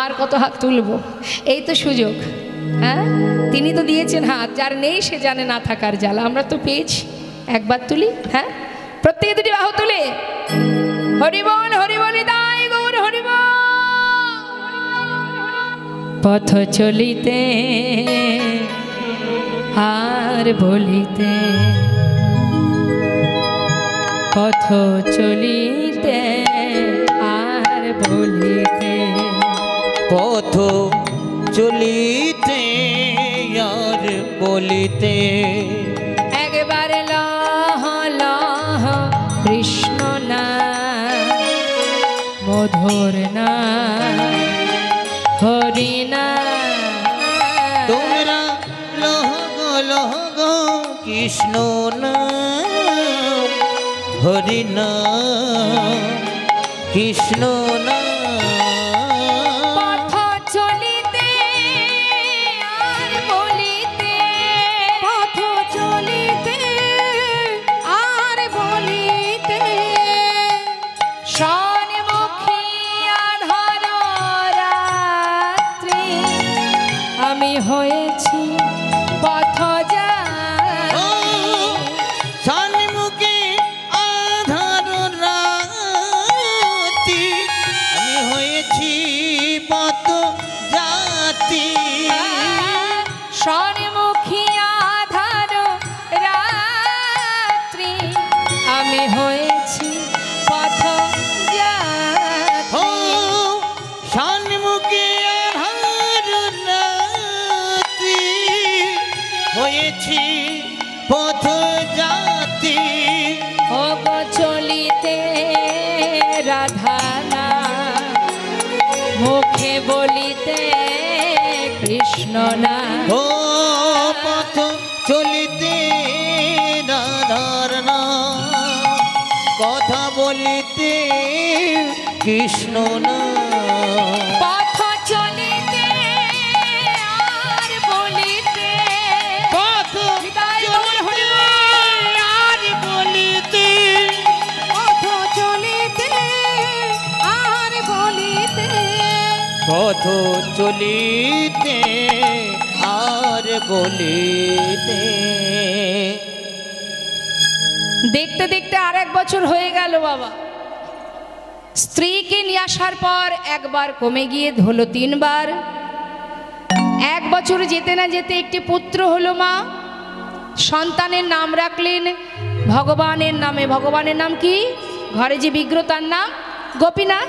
আর কত হাত তুলব? এই তো সুযোগ, হ্যাঁ, তিনি তো দিয়েছেন হাত, যার নেই সে জানে না থাকার জ্বালা। আমরা তো পেয়েছি, একবার তুলি। হ্যাঁ, প্রত্যেকে দুটি বাহু তুলে হরিবল হরিবল দাই গৌর হরিবল। পথ চলিতে আর বলিতে, পথ চলিতে আর বলিতে, পথ চলিতে আর বলিতে, একবার লহ লহ কৃষ্ণ না মধুর না হরি না। তোমরা লহ গো কৃষ্ণ না হরি না কৃষ্ণ না। পথ চলিতে আর বলিতে, পথ চলিতে আর বলিতে, সন্মুখী আধার রাত্রি আমি হয়েছি পথ সন্মুখে আধার রাতি আমি হয়েছি পথ জাতি। সন্মুখী আধার রাত্রি আমি হয়েছি পথ ও সন্মুখে আধার রাতি হয়েছি পথ জাতি। অগ চলিতে রাধানা মুখে বলিতে কৃষ্ণ না। ও পথ চলিতে রাধার নাম, কথা বলিতে কৃষ্ণ না। পথ চলিতে আর বলিতে, পথ চলিতে আর বলিতে, পথ চলিতে আর বলিতে, পথ চলিতে আর বলিতে। দেখতে দেখতে আর এক বছর হয়ে গেল বাবা। স্ত্রীকে নিয়ে আসার পর একবার কমে গিয়ে হলো 3 বার। 1 বছর যেতে না যেতে একটি পুত্র হলো মা। সন্তানের নাম রাখলেন ভগবানের নামে। ভগবানের নাম কি? ঘরে যে বিগ্রহ তার নাম গোপীনাথ।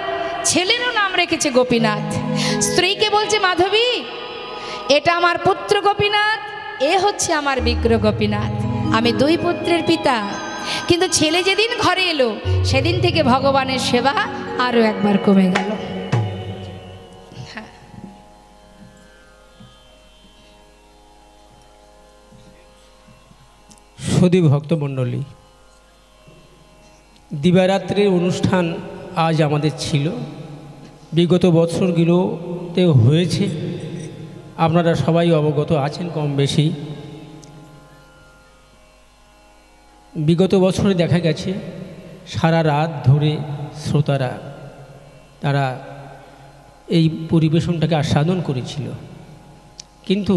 ছেলেরও নাম রেখেছে গোপীনাথ। স্ত্রীকে বলছে মাধবী, এটা আমার পুত্র গোপীনাথ, এ হচ্ছে আমার বিগ্রহ গোপীনাথ। আমি 2 পুত্রের পিতা। কিন্তু ছেলে যেদিন ঘরে এলো সেদিন থেকে ভগবানের সেবা আরও একবার কমে গেল। সুধী ভক্তমণ্ডলী, দিবারাত্রির অনুষ্ঠান আজ আমাদের ছিল, বিগত বছরগুলোতেও হয়েছে। আপনারা সবাই অবগত আছেন কম বেশি। বিগত বছরে দেখা গেছে সারা রাত ধরে শ্রোতারা তারা এই পরিবেশনটাকে আস্বাদন করেছিল। কিন্তু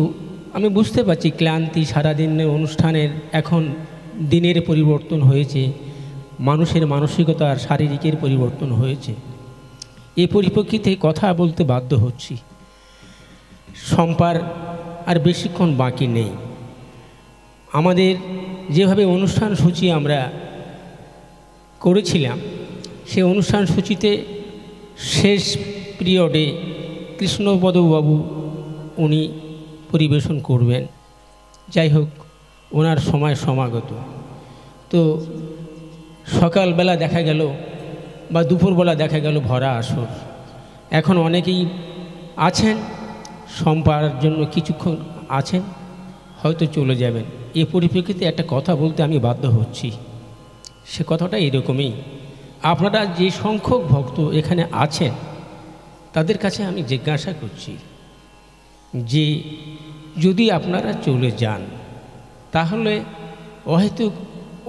আমি বুঝতে পারছি ক্লান্তি, সারাদিনের অনুষ্ঠানের এখন দিনের পরিবর্তন হয়েছে, মানুষের মানসিকতার শারীরিকের পরিবর্তন হয়েছে। এই পরিপ্রেক্ষিতে কথা বলতে বাধ্য হচ্ছি। সম্পার আর বেশিক্ষণ বাকি নেই। আমাদের যেভাবে অনুষ্ঠান সূচি আমরা করেছিলাম, সেই অনুষ্ঠান সূচিতে শেষ পিরিয়ডে কৃষ্ণপদবাবু উনি পরিবেশন করবেন। যাই হোক, ওনার সময় সমাগত। তো সকালবেলা দেখা গেল বা দুপুরবেলা দেখা গেল ভরা আসর। এখন অনেকেই আছেন, সম্পার জন্য কিছুক্ষণ আছেন, হয়তো চলে যাবেন। এই পরিপ্রেক্ষিতে একটা কথা বলতে আমি বাধ্য হচ্ছি। সে কথাটা এরকমই, আপনারা যে সংখ্যক ভক্ত এখানে আছেন তাদের কাছে আমি জিজ্ঞাসা করছি যে যদি আপনারা চলে যান তাহলে হয়তো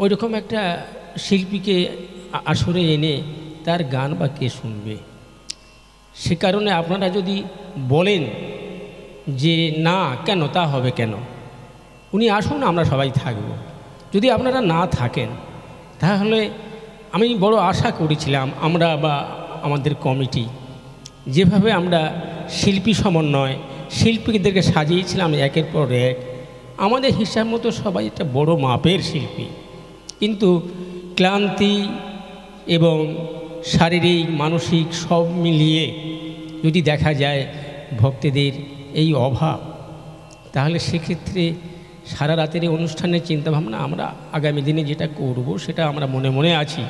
ওইরকম একটা শিল্পীকে আসরে এনে তার গান বা কে শুনবে। সে কারণে আপনারা যদি বলেন যে না কেন, তা হবে কেন, উনি আসুন, আমরা সবাই থাকব। যদি আপনারা না থাকেন তাহলে আমি বড় আশা করেছিলাম আমরা বা আমাদের কমিটি যেভাবে আমরা শিল্পী সমন্বয় শিল্পীদেরকে সাজিয়েছিলাম একের পর এক, আমাদের হিসাব মতো সবাই একটা বড় মাপের শিল্পী, কিন্তু ক্লান্তি এবং শারীরিক মানসিক সব মিলিয়ে যদি দেখা যায় ভক্তদের এই অভাব, তাহলে সেক্ষেত্রে সারা রাতের এই অনুষ্ঠানের চিন্তাভাবনা আমরা আগামী দিনে যেটা করব সেটা আমরা মনে মনে আছি।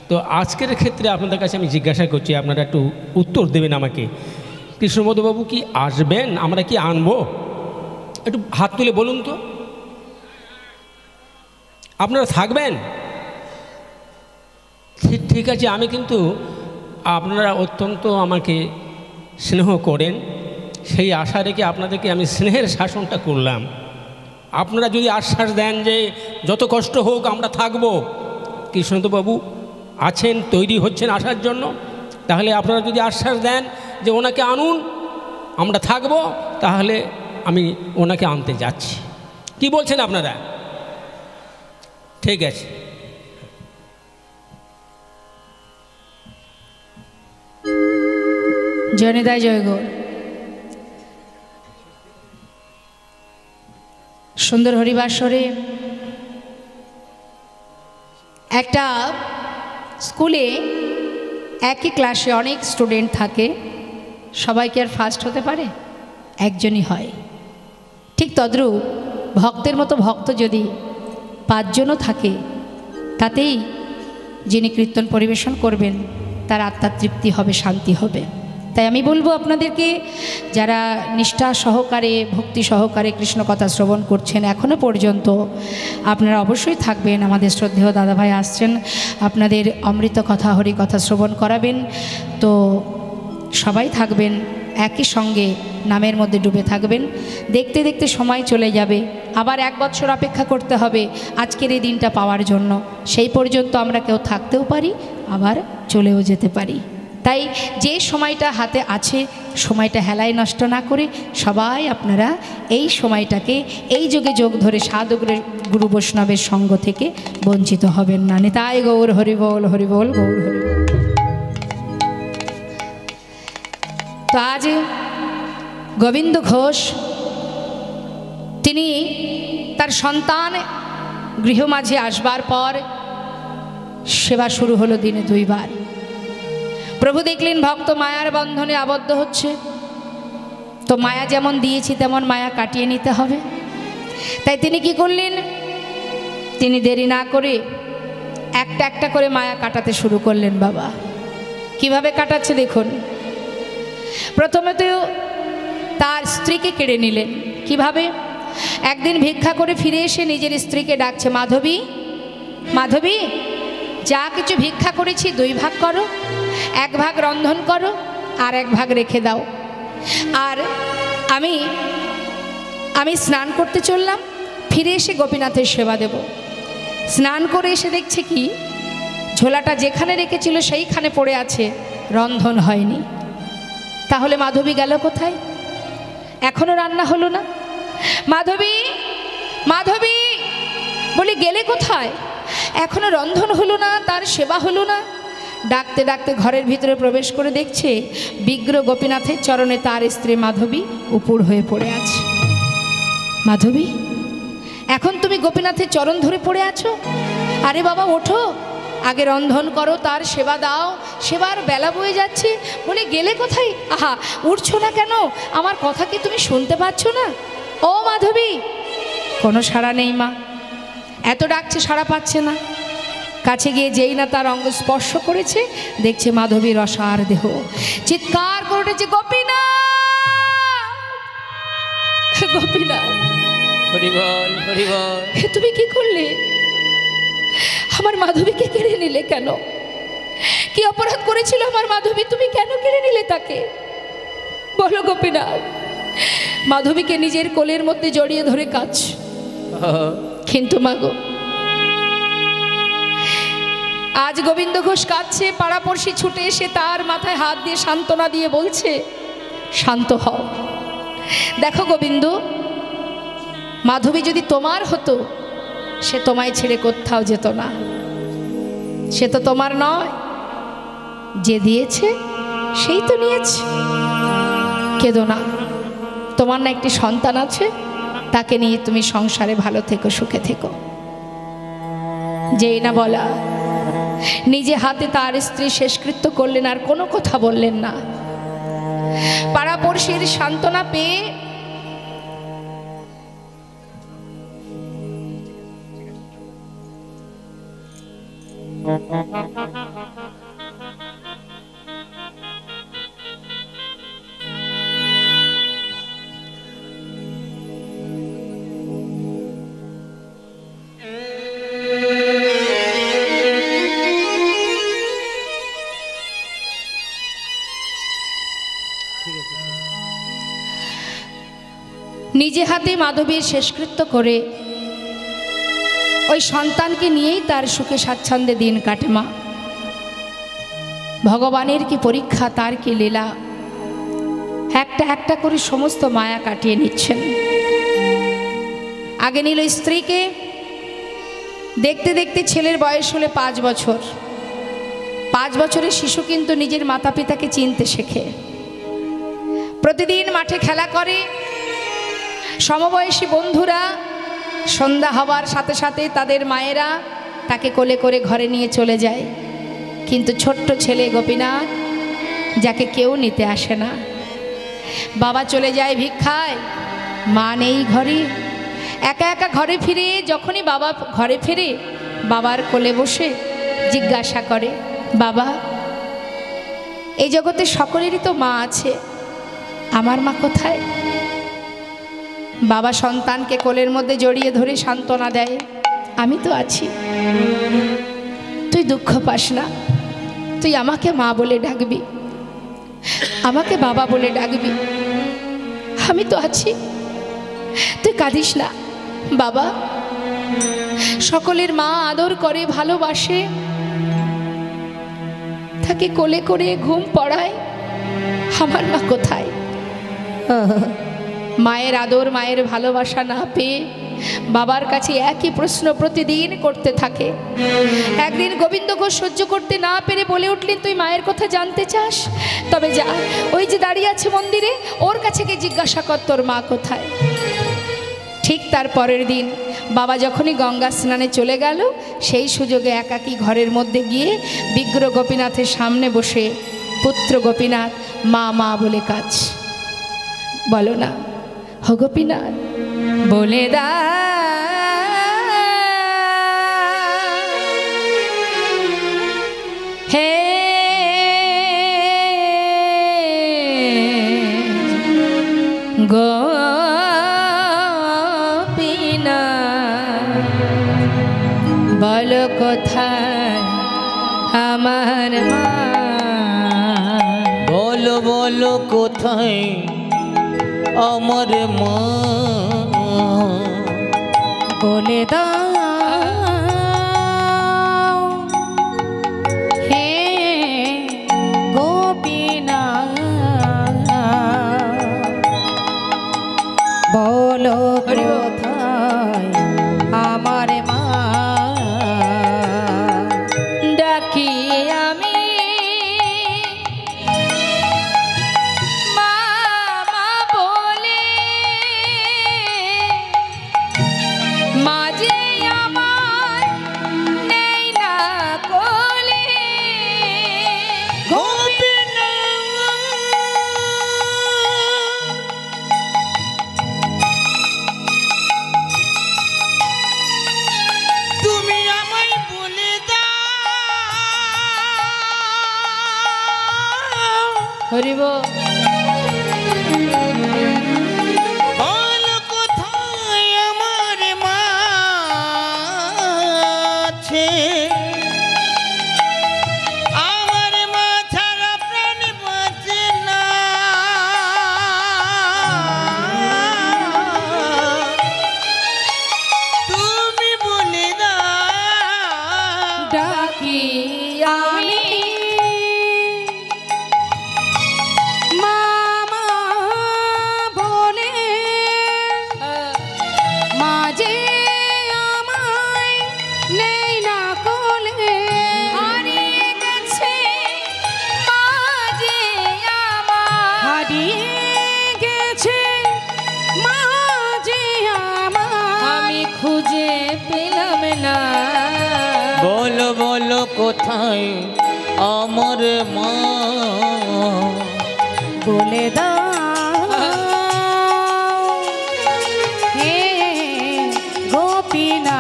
তো আজকের ক্ষেত্রে আপনাদের কাছে আমি জিজ্ঞাসা করছি, আপনারা একটু উত্তর দেবেন আমাকে। কৃষ্ণপদবাবু কি আসবেন? আমরা কি আনবো? একটু হাত তুলে বলুন তো। আপনারা থাকবেন? ঠিক আছে, আমি কিন্তু আপনারা অত্যন্ত আমাকে স্নেহ করেন, সেই আশা রেখে আপনাদেরকে আমি স্নেহের শাসনটা করলাম। আপনারা যদি আশ্বাস দেন যে যত কষ্ট হোক আমরা থাকব, কৃষ্ণপদবাবু আছেন, তৈরি হচ্ছেন আসার জন্য, তাহলে আপনারা যদি আশ্বাস দেন যে ওনাকে আনুন, আমরা থাকব, তাহলে আমি ওনাকে আনতে যাচ্ছি। কি বলছেন আপনারা? ঠিক আছে। জয়নিতাই জয়গৌর। সুন্দর হরিবাসরে একটা স্কুলে একই ক্লাসে অনেক স্টুডেন্ট থাকে, সবাই কি আর ফার্স্ট হতে পারে? একজনই হয়। ঠিক তদ্রূপ ভক্তের মতো ভক্ত যদি 5 জনও থাকে, তাতেই যিনি কীর্তন পরিবেশন করবেন তার আত্মার তৃপ্তি হবে, শান্তি হবে। তাই আমি বলবো আপনাদেরকে, যারা নিষ্ঠা সহকারে ভক্তি সহকারে কৃষ্ণ কথা শ্রবণ করছেন এখনও পর্যন্ত, আপনারা অবশ্যই থাকবেন। আমাদের শ্রদ্ধেয় দাদাভাই আসছেন, আপনাদের অমৃত কথা হরি কথা শ্রবণ করাবেন। তো সবাই থাকবেন, একই সঙ্গে নামের মধ্যে ডুবে থাকবেন। দেখতে দেখতে সময় চলে যাবে, আবার 1 বছর অপেক্ষা করতে হবে আজকের এই দিনটা পাওয়ার জন্য। সেই পর্যন্ত আমরা কেউ থাকতেও পারি, আবার চলেও যেতে পারি। তাই যে সময়টা হাতে আছে, সময়টা হেলায় নষ্ট না করে সবাই আপনারা এই সময়টাকে, এই যুগে যোগ ধরে সাধু গুরু বৈষ্ণবের সঙ্গ থেকে বঞ্চিত হবেন না। নিতাই গৌর হরিবোল, হরিবোল গৌর হরিবোল। তো আজ গোবিন্দ ঘোষ তিনি তার সন্তান গৃহ মাঝে আসবার পর সেবা শুরু হলো দিনে 2 বার। প্রভু দেখলেন ভক্ত মায়ার বন্ধনে আবদ্ধ হচ্ছে, তো মায়া যেমন দিয়েছি তেমন মায়া কাটিয়ে নিতে হবে। তাই তিনি কি করলেন? তিনি দেরি না করে একটা একটা করে মায়া কাটাতে শুরু করলেন। বাবা কিভাবে কাটাচ্ছে দেখুন। প্রথমে তো তার স্ত্রীকে কেড়ে নিলেন। কিভাবে? একদিন ভিক্ষা করে ফিরে এসে নিজের স্ত্রীকে ডাকছে, মাধবী, মাধবী, যা কিছু ভিক্ষা করেছি 2 ভাগ করো, 1 ভাগ রন্ধন করো আর 1 ভাগ রেখে দাও। আর আমি স্নান করতে চললাম, ফিরে এসে গোপীনাথের সেবা দেব। স্নান করে এসে দেখছে কি ঝোলাটা যেখানে রেখেছিল সেইখানে পড়ে আছে, রন্ধন হয়নি। তাহলে মাধবী গেল কোথায়? এখনো রান্না হলো না। মাধবী, মাধবী বলি গেলে কোথায়? এখনো রন্ধন হলো না, তার সেবা হলো না। ডাকতে ডাকতে ঘরের ভিতরে প্রবেশ করে দেখছে বিগ্রহ গোপীনাথের চরণে তার স্ত্রী মাধবী উপুড় হয়ে পড়ে আছে। মাধবী, এখন তুমি গোপীনাথের চরণ ধরে পড়ে আছো? আরে বাবা ওঠো, আগে রন্ধন করো, তার সেবা দাও, সেবার বেলা বয়ে যাচ্ছে। বলে গেলে কোথায়? আহা, উঠছো না কেন? আমার কথা কি তুমি শুনতে পাচ্ছ না? ও মাধবী! কোনো সাড়া নেই মা, এত ডাকছে সাড়া পাচ্ছে না। কাছে গিয়ে যেই না তার অঙ্গ স্পর্শ করেছে, দেখছে মাধবীর অসার দেহ। চিৎকার করে উঠেছে, গোপীনাথ, গোপীনাথ! হরি বল, হরি বল। তুমি কি করলে? আমার মাধবীকে কেড়ে নিলে কেন? কি অপরাধ করেছিল আমার মাধবী? তুমি কেন কেড়ে নিলে তাকে? বলো গোপীনাথ। মাধবীকে নিজের কোলের মধ্যে জড়িয়ে ধরে কাঁদছ। কিন্তু মাগো, আজ গোবিন্দ ঘোষ কাঁদছে, পাড়াপড়শি ছুটে এসে তার মাথায় হাত দিয়ে সান্ত্বনা দিয়ে বলছে, শান্ত হও। দেখো গোবিন্দ, মাধবী যদি তোমার হতো, সে তোমায় ছেড়ে কোথাও যেত না। সে তো তোমার নয়, যে দিয়েছে সেই তো নিয়েছে। কেঁদো না, তোমার না একটি সন্তান আছে, তাকে নিয়ে তুমি সংসারে ভালো থেকো, সুখে থেকো। যেই না বলা, নিজে হাতে তার স্ত্রী শেষকৃত্য করলেন, আর কোনো কথা বললেন না। পাড়াপড়শির সান্ত্বনা পেয়ে নিজে হাতে মাধবীর শেষকৃত্য করে ওই সন্তানকে নিয়েই তার সুখে স্বাচ্ছন্দ্যে দিন কাটে। মা, ভগবানের কি পরীক্ষা, তার কি লীলা! একটা একটা করে সমস্ত মায়া কাটিয়ে নিচ্ছেন। আগে নিল স্ত্রীকে, দেখতে দেখতে ছেলের বয়স হলে 5 বছর। 5 বছরের শিশু কিন্তু নিজের মাতা পিতাকে চিনতে শেখে। প্রতিদিন মাঠে খেলা করে। সমবয়সী বন্ধুরা সন্ধ্যা হওয়ার সাথে সাথে তাদের মায়েরা তাকে কোলে করে ঘরে নিয়ে চলে যায়। কিন্তু ছোট্ট ছেলে গোপীনাথ, যাকে কেউ নিতে আসে না। বাবা চলে যায় ভিক্ষায়, মা নেই ঘরে। একা একা ঘরে ফিরে, যখনই বাবা ঘরে ফিরে, বাবার কোলে বসে জিজ্ঞাসা করে, বাবা, এই জগতে সকলেরই তো মা আছে, আমার মা কোথায়? বাবা সন্তানকে কোলের মধ্যে জড়িয়ে ধরে সান্ত্বনা দেয়, আমি তো আছি, তুই দুঃখ পাস না, তুই আমাকে মা বলে ডাকবি, আমাকে বাবা বলে ডাকবি, আমি তো আছি, তুই কাঁদিস না। বাবা, সকলের মা আদর করে, ভালোবাসে, তাকে কোলে করে ঘুম পড়ায়, আমার মা কোথায়? মায়ের আদর, মায়ের ভালোবাসা না পেয়ে বাবার কাছে একই প্রশ্ন প্রতিদিন করতে থাকে। একদিন গোবিন্দ ঘোষ সহ্য করতে না পেরে বলে উঠলেন, তুই মায়ের কথা জানতে চাস? তবে যা, ওই যে দাঁড়িয়ে আছে মন্দিরে, ওর কাছে গিয়ে জিজ্ঞাসা কর তোর মা কোথায়। ঠিক তার পরের দিন বাবা যখনই গঙ্গা স্নানে চলে গেল, সেই সুযোগে একাকী ঘরের মধ্যে গিয়ে বিগ্রহ গোপীনাথের সামনে বসে পুত্র গোপীনাথ মা মা বলে কাজ। বলো না, হ গোপীনাথ, বলে দা হে গোপীনাথ, বলো কোথায় আমার মা? বলো বলো কোথায় আমার মা? বলে দাও হে গোপীনাথ, বলো কোথায় আমার মা? ডাকি আমি মামা বলে, মাঝে আমার নেই না কোলে। গোপিনা তুমি আমায় বলে দাও, হরিব বল কোথায় আমার মা আছে, আমার মা ছাড়া প্রাণ বাঁচে না। তুমি বলে দাও, ডাকি আমি মামা বলে, মাঝে আমায় নেই না কোলে। হারিয়ে গেছে মাঝে আমার, হারিয়ে গেছে মাঝে আমার। আমি খুঁজে পেলাম না। বলো বলো কোথায় আমার মা, বলে দাও হে গোপীনা,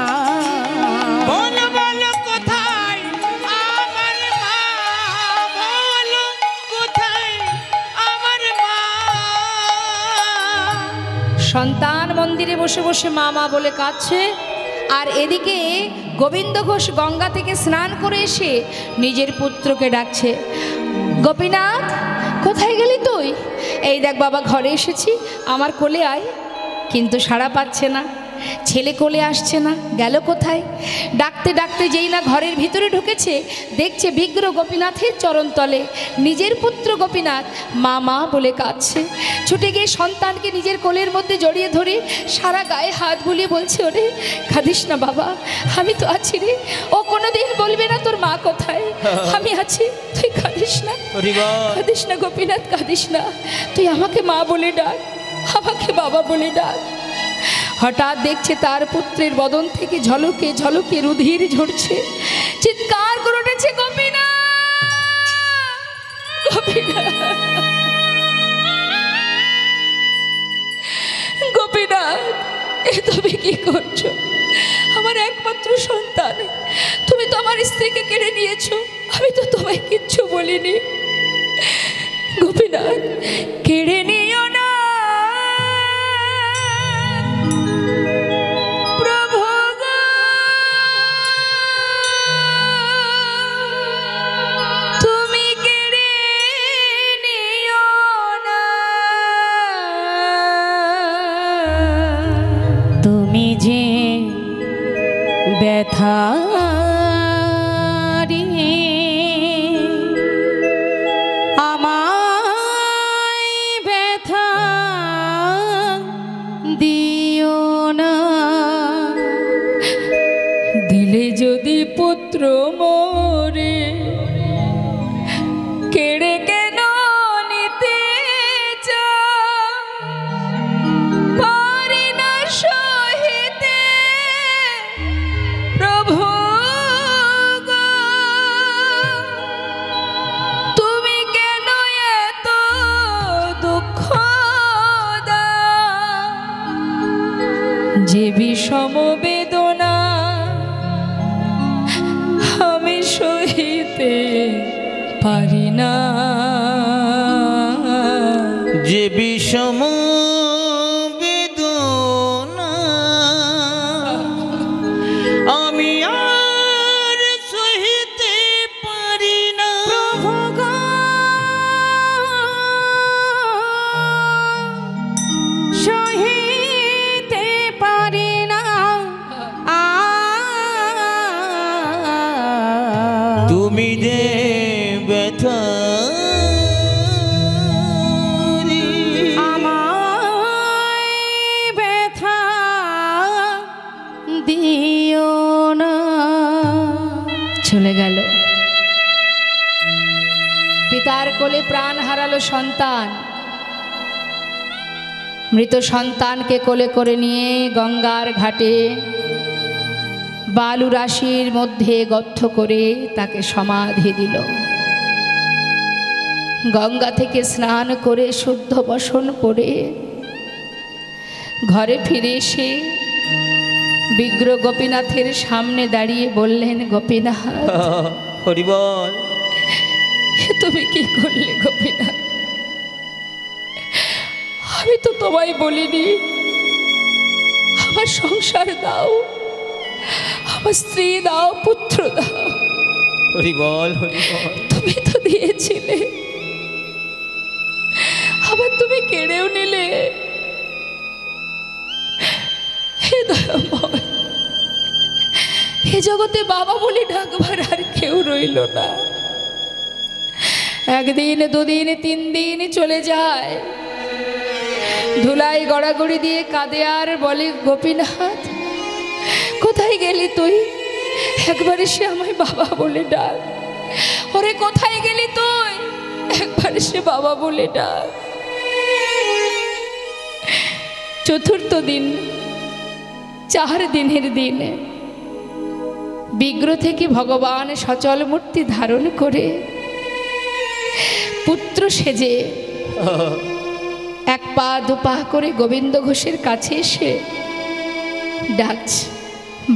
বলো বলো কোথায় আমার মা, বলো কোথায় আমার মা। সন্তান মন্দিরে বসে বসে মামা বলে কাঁদছে, আর এদিকে গোবিন্দ ঘোষ গঙ্গা থেকে স্নান করে এসে নিজের পুত্রকে ডাকছে, গোপীনাথ কোথায় গেলি তুই? এই দেখ বাবা ঘরে এসেছি, আমার কোলে আয়। কিন্তু সাড়া পাচ্ছে না, ছেলে কোলে আসছে না, গেল কোথায়? ডাকতে ডাকতে যেই না ঘরের ভিতরে ঢুকেছে, দেখছে বিগ্রহ গোপীনাথের চরণতলে নিজের পুত্র গোপীনাথ মামা বলে কাঁদছে। ছুটে গিয়ে সন্তানকে নিজের কোলের মধ্যে জড়িয়ে ধরে সারা গায়ে হাত বুলিয়ে বলছে, ওরে কাঁদিস না বাবা, আমি তো আছি রে। ও কোনোদিন বলবে না তোর মা কোথায়, আমি আছি, তুই কাঁদিস না, কাঁদিস না গোপীনাথ, কাঁদিস না, তুই আমাকে মা বলে ডাক, আমাকে বাবা বলে ডাক। হঠাৎ দেখছে তার পুত্রের বদন থেকে ঝলকে ঝলকে রুধির ঝরছে, চিৎকার করে উঠেছে, গোপীনাথ, গোপীনাথ, গোপীনাথ, এ তুমি কি করছো? আমার একমাত্র সন্তান, তুমি তো আমার স্ত্রীকে কেড়ে নিয়েছো, আমি তো তোমায় কিচ্ছু বলিনি। গোপীনাথ, কেড়ে নিও না প্রভু গো, তুমি কেড়ে নিও না, তুমি যে ব্যথা আমায় ব্যথা দিও না। দিলে যদি পুত্র মোরে, কেড়ে কেন নিতে চাও? পারি না সহিতে প্রভু গো, তুমি কেন এত দুঃখ দাও? যে বিষম বেদনা আমি সহিতে পারি না, যে বিষম বেদনা আমি আর সহিতে পারি না। প্রভু গো, সহিতে পারি না। তুমি যে ব্যথা আমায় ব্যথা দিও না। চলে গেল। পিতার কোলে প্রাণ হারালো সন্তান। মৃত সন্তানকে কোলে করে নিয়ে গঙ্গার ঘাটে বালু রাশির মধ্যে গর্ত করে তাকে সমাধি দিল। গঙ্গা থেকে স্নান করে শুদ্ধ বসন করে ঘরে ফিরে এসে বিগ্র গোপীনাথের সামনে দাঁড়িয়ে বললেন, গোপীনাথ, হরি বল। তুমি কি করলে গোপীনাথ? আমি তো তোমায় বলিনি আমার সংসার দাও, আমার স্ত্রী দাও, পুত্র দাও। হরি বল, হরি বল। তুমি তো দিয়েছিলে, আবার তুমি কেড়েও নিলে। হে দয়াময়, হে জগতে বাবা বলে ডাকবার আর কেউ রইল না। একদিন, দুদিন, 3 দিন চলে যায়, ধুলাই গড়াগড়ি দিয়ে কাঁদে আর বলে, গোপীনাথ কোথায় গেলি তুই? একবার এসে আমায় বাবা বলে ডাক। ওরে কোথায় গেলি তুই? একবার এসে বাবা বলে ডাক। চতুর্থ দিন, 4 দিনের দিনে বিগ্র থেকে ভগবান সচল মূর্তি ধারণ করে পুত্র সেজে 1 পা 2 পা করে গোবিন্দ ঘোষের কাছে এসে ডাকছে,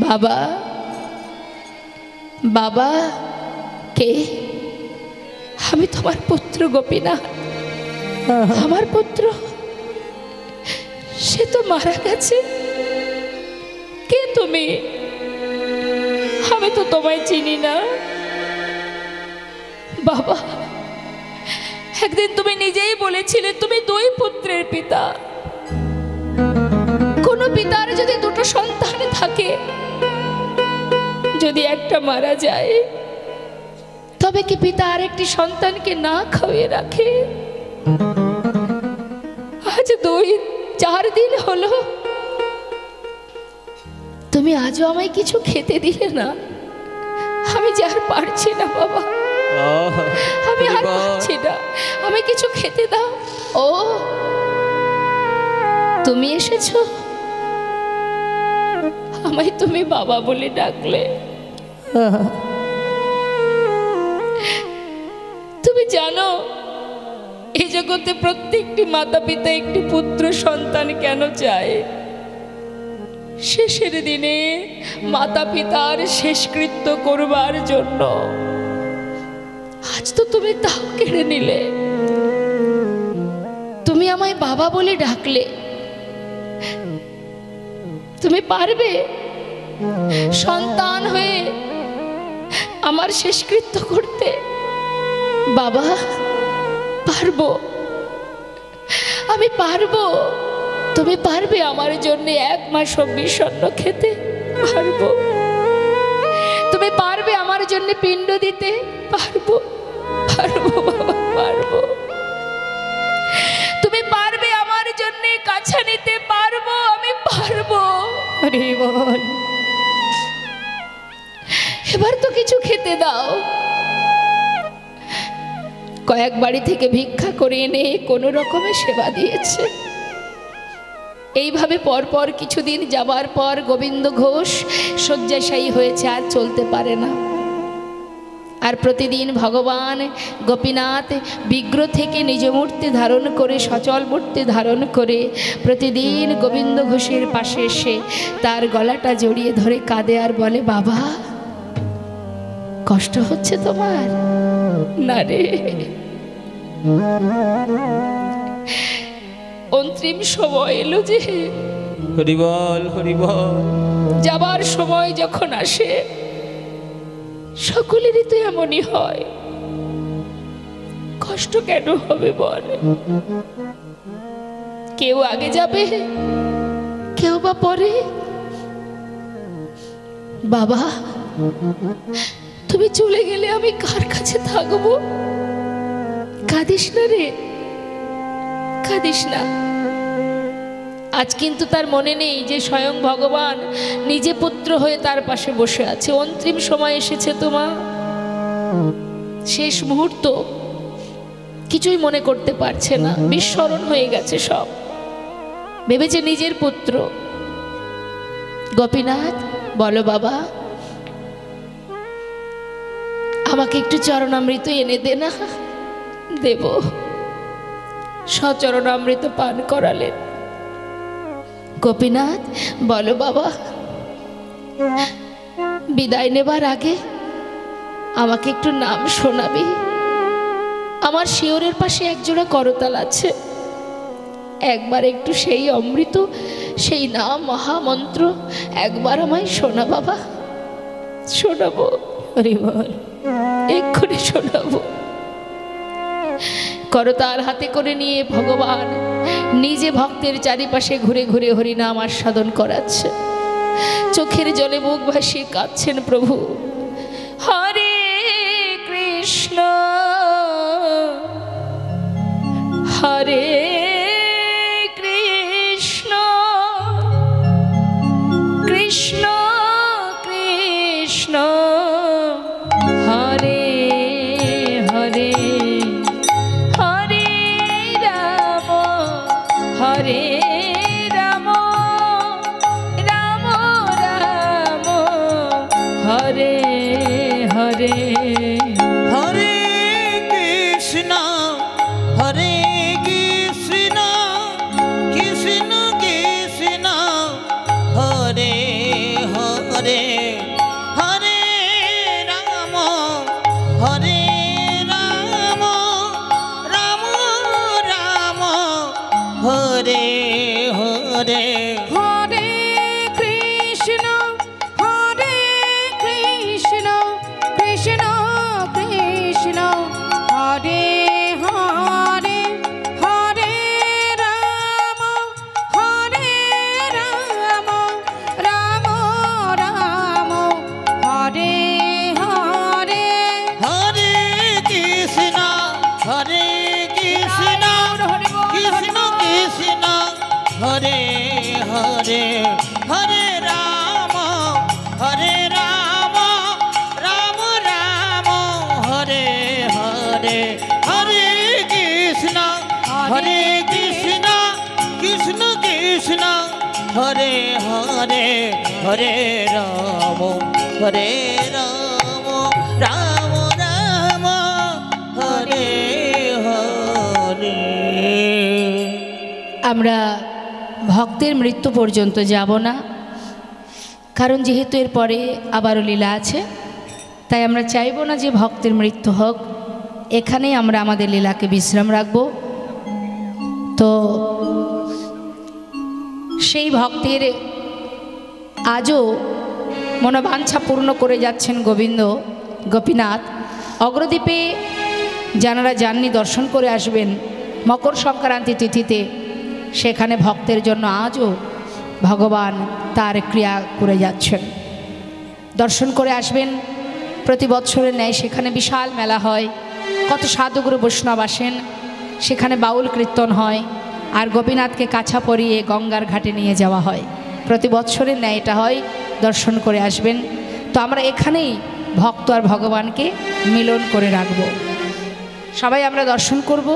বাবা, বাবা। কে? আমি তোমার পুত্র গোপীনাথ। আমার পুত্র? সে তো মারা গেছে। কে তুমি? আমি তো তোমায় চিনি না। বাবা, একদিন তুমি নিজেই বলেছিলে তুমি 2 পুত্রের পিতা। কোন পিতার যদি 2টো সন্তান থাকে, যদি একটা মারা যায়, তবে কি পিতা আরেকটি সন্তানকে না খাওয়িয়ে রাখে? আজ 2-4 দিন হলো তুমি আজও আমায় কিছু খেতে দিলে না। আমি যে আর পারছি না বাবা, আমি আর পারছি না, আমি কিছু খেতে দাও। ও, তুমি এসেছো, আমায় তুমি বাবা বলে ডাকলে। তুমি জানো এই জগতে প্রত্যেকটি মাতা পিতা একটি পুত্র সন্তান কেন চায়? শেষের দিনে মাতা পিতার শেষকৃত্য করবার জন্য। আজ তো তুমি তাও কেড়ে নিলে। তুমি আমায় বাবা বলে ডাকলে, তুমি পারবে সন্তান হয়ে আমার শেষকৃত্য করতে? বাবা, পারবো, আমি পারবো। তুমি পারবে আমার জন্য 1 মাস 24 অন্ন খেতে? পারবো। তুমি পারবে আমার জন্য পিণ্ড দিতে? পারবো, পারবো বাবা, পারবো। তুমি পারবে আমার জন্য কাছা নিতে? পারবো, আমি পারবো। আরে বল, এবার তো কিছু খেতে দাও। কয়েক বাড়ি থেকে ভিক্ষা করে এনে কোনো রকমে সেবা দিয়েছে। এইভাবে পরপর কিছুদিন যাবার পর গোবিন্দ ঘোষ শয্যাশায়ী হয়েছে, আর চলতে পারে না। আর প্রতিদিন ভগবান গোপীনাথ বিগ্র থেকে নিজ মূর্তি ধারণ করে, সচল মূর্তি ধারণ করে প্রতিদিন গোবিন্দ ঘোষের পাশে এসে তার গলাটা জড়িয়ে ধরে কাঁদে আর বলে, বাবা কষ্ট হচ্ছে তোমার? না রে। অন্তিম সময় এলো যে, হরি বল, হরি বল। যাবার সময় যখন আসে, সকলেরই তো এমনই হয়। কষ্ট কেন হবে বল? কেউ আগে যাবে, কেউ বা পরে। বাবা, তুমি চলে গেলে আমি কার কাছে থাকবো? কাঁদিস না রে, কাঁদিস না। আজ কিন্তু তার মনে নেই যে স্বয়ং ভগবান নিজে পুত্র হয়ে তার পাশে বসে আছে। অন্তিম সময় এসেছে তোমার, শেষ মুহূর্ত। কিছুই মনে করতে পারছে না, বিস্মরণ হয়ে গেছে সব। ভেবেছে নিজের পুত্র। গোপীনাথ, বলো বাবা, আমাকে একটু চরণামৃত এনে দে না। দেব। সচরণামৃত পান করালেন। গোপীনাথ, বলো বাবা, বিদায় নেবার আগে আমাকে একটু নাম শোনাবি। আমার শিয়রের পাশে একজোড়া করতাল আছে, একবার একটু সেই অমৃত, সেই নাম মহামন্ত্র একবার আমায় শোনা বাবা। শোনাবো, হরি বল, এক্ষুনি শোনাবো। করতাল হাতে করে নিয়ে ভগবান নিজে ভক্তের চারিপাশে ঘুরে ঘুরে হরিনাম আস্বাদন করাচ্ছে। চোখের জলে মুখ ভাসিয়ে কাঁদছেন প্রভু। হরে কৃষ্ণ হরে কৃষ্ণ কৃষ্ণ কৃষ্ণ হরে হরে হরে রাম হরে রাম রাম রাম হরে হরে হরে কৃষ্ণ হরে কৃষ্ণ কৃষ্ণ কৃষ্ণ হরে হরে হরে রাম হরে রাম রাম রাম হরে হরে হরে কৃষ্ণ হরে কৃষ্ণ কৃষ্ণ কৃষ্ণ হরে হরে হরে রাম হরে রাম রাম রাম হরে হরে হরে কৃষ্ণ হরে কৃষ্ণ কৃষ্ণ কৃষ্ণ হরে হরে হরে রাম রাম রাম হরে হরে হরে কৃষ্ণ হরে কৃষ্ণ কৃষ্ণ কৃষ্ণ হরে হরে হরে রাম রাম রাম হরে হরে। আমরা ভক্তের মৃত্যু পর্যন্ত যাব না, কারণ যেহেতু এর পরে আবারও লীলা আছে, তাই আমরা চাইব না যে ভক্তের মৃত্যু হোক। এখানেই আমরা আমাদের লীলাকে বিশ্রাম রাখব। তো সেই ভক্তের আজও মনোবাঞ্ছা পূর্ণ করে যাচ্ছেন গোবিন্দ গোপীনাথ। অগ্রদ্বীপে যারা যাননি দর্শন করে আসবেন মকর সংক্রান্তি তিথিতে, সেখানে ভক্তের জন্য আজও ভগবান তার ক্রিয়া করে যাচ্ছেন। দর্শন করে আসবেন। প্রতি বৎসরের ন্যায় সেখানে বিশাল মেলা হয়, কত সাধুগুরু বৈষ্ণব আসেন, সেখানে বাউল কীর্তন হয়, আর গোপীনাথকে কাছা পরিয়ে গঙ্গার ঘাটে নিয়ে যাওয়া হয়। প্রতি বৎসরের ন্যায় এটা হয়, দর্শন করে আসবেন। তো আমরা এখানেই ভক্ত আর ভগবানকে মিলন করে রাখব। সবাই আমরা দর্শন করব।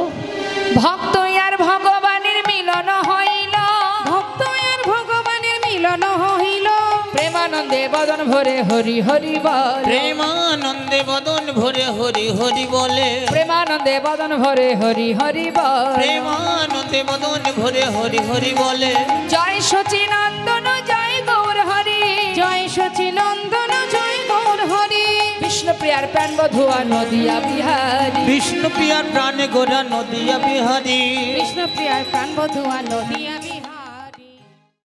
ভক্ত আর ভগবানের মিলন হইল, ভক্ত আর ভগবানের মিলন হইল, প্রেমানন্দে বদন ভরে হরি হরি বল, প্রেমানন্দে বদন ভরে হরি হরি বলে, প্রেমানন্দে বদন ভরে হরি হরি বল, প্রেমানন্দে বদন ভরে হরি হরি বলে। জয় সচিনন্দন জয় গৌর হরি, জয় সচিনন্দন জয় গৌর হরি, বিষ্ণুপ্রিয়ার প্রাণ বধুয়া নদিয়া বিহারী, বিষ্ণু প্রিয়ার প্রাণে গোরা নদিয়া বিহারী, কৃষ্ণ প্রিয়ার প্রাণ বধুয়া নদিয়া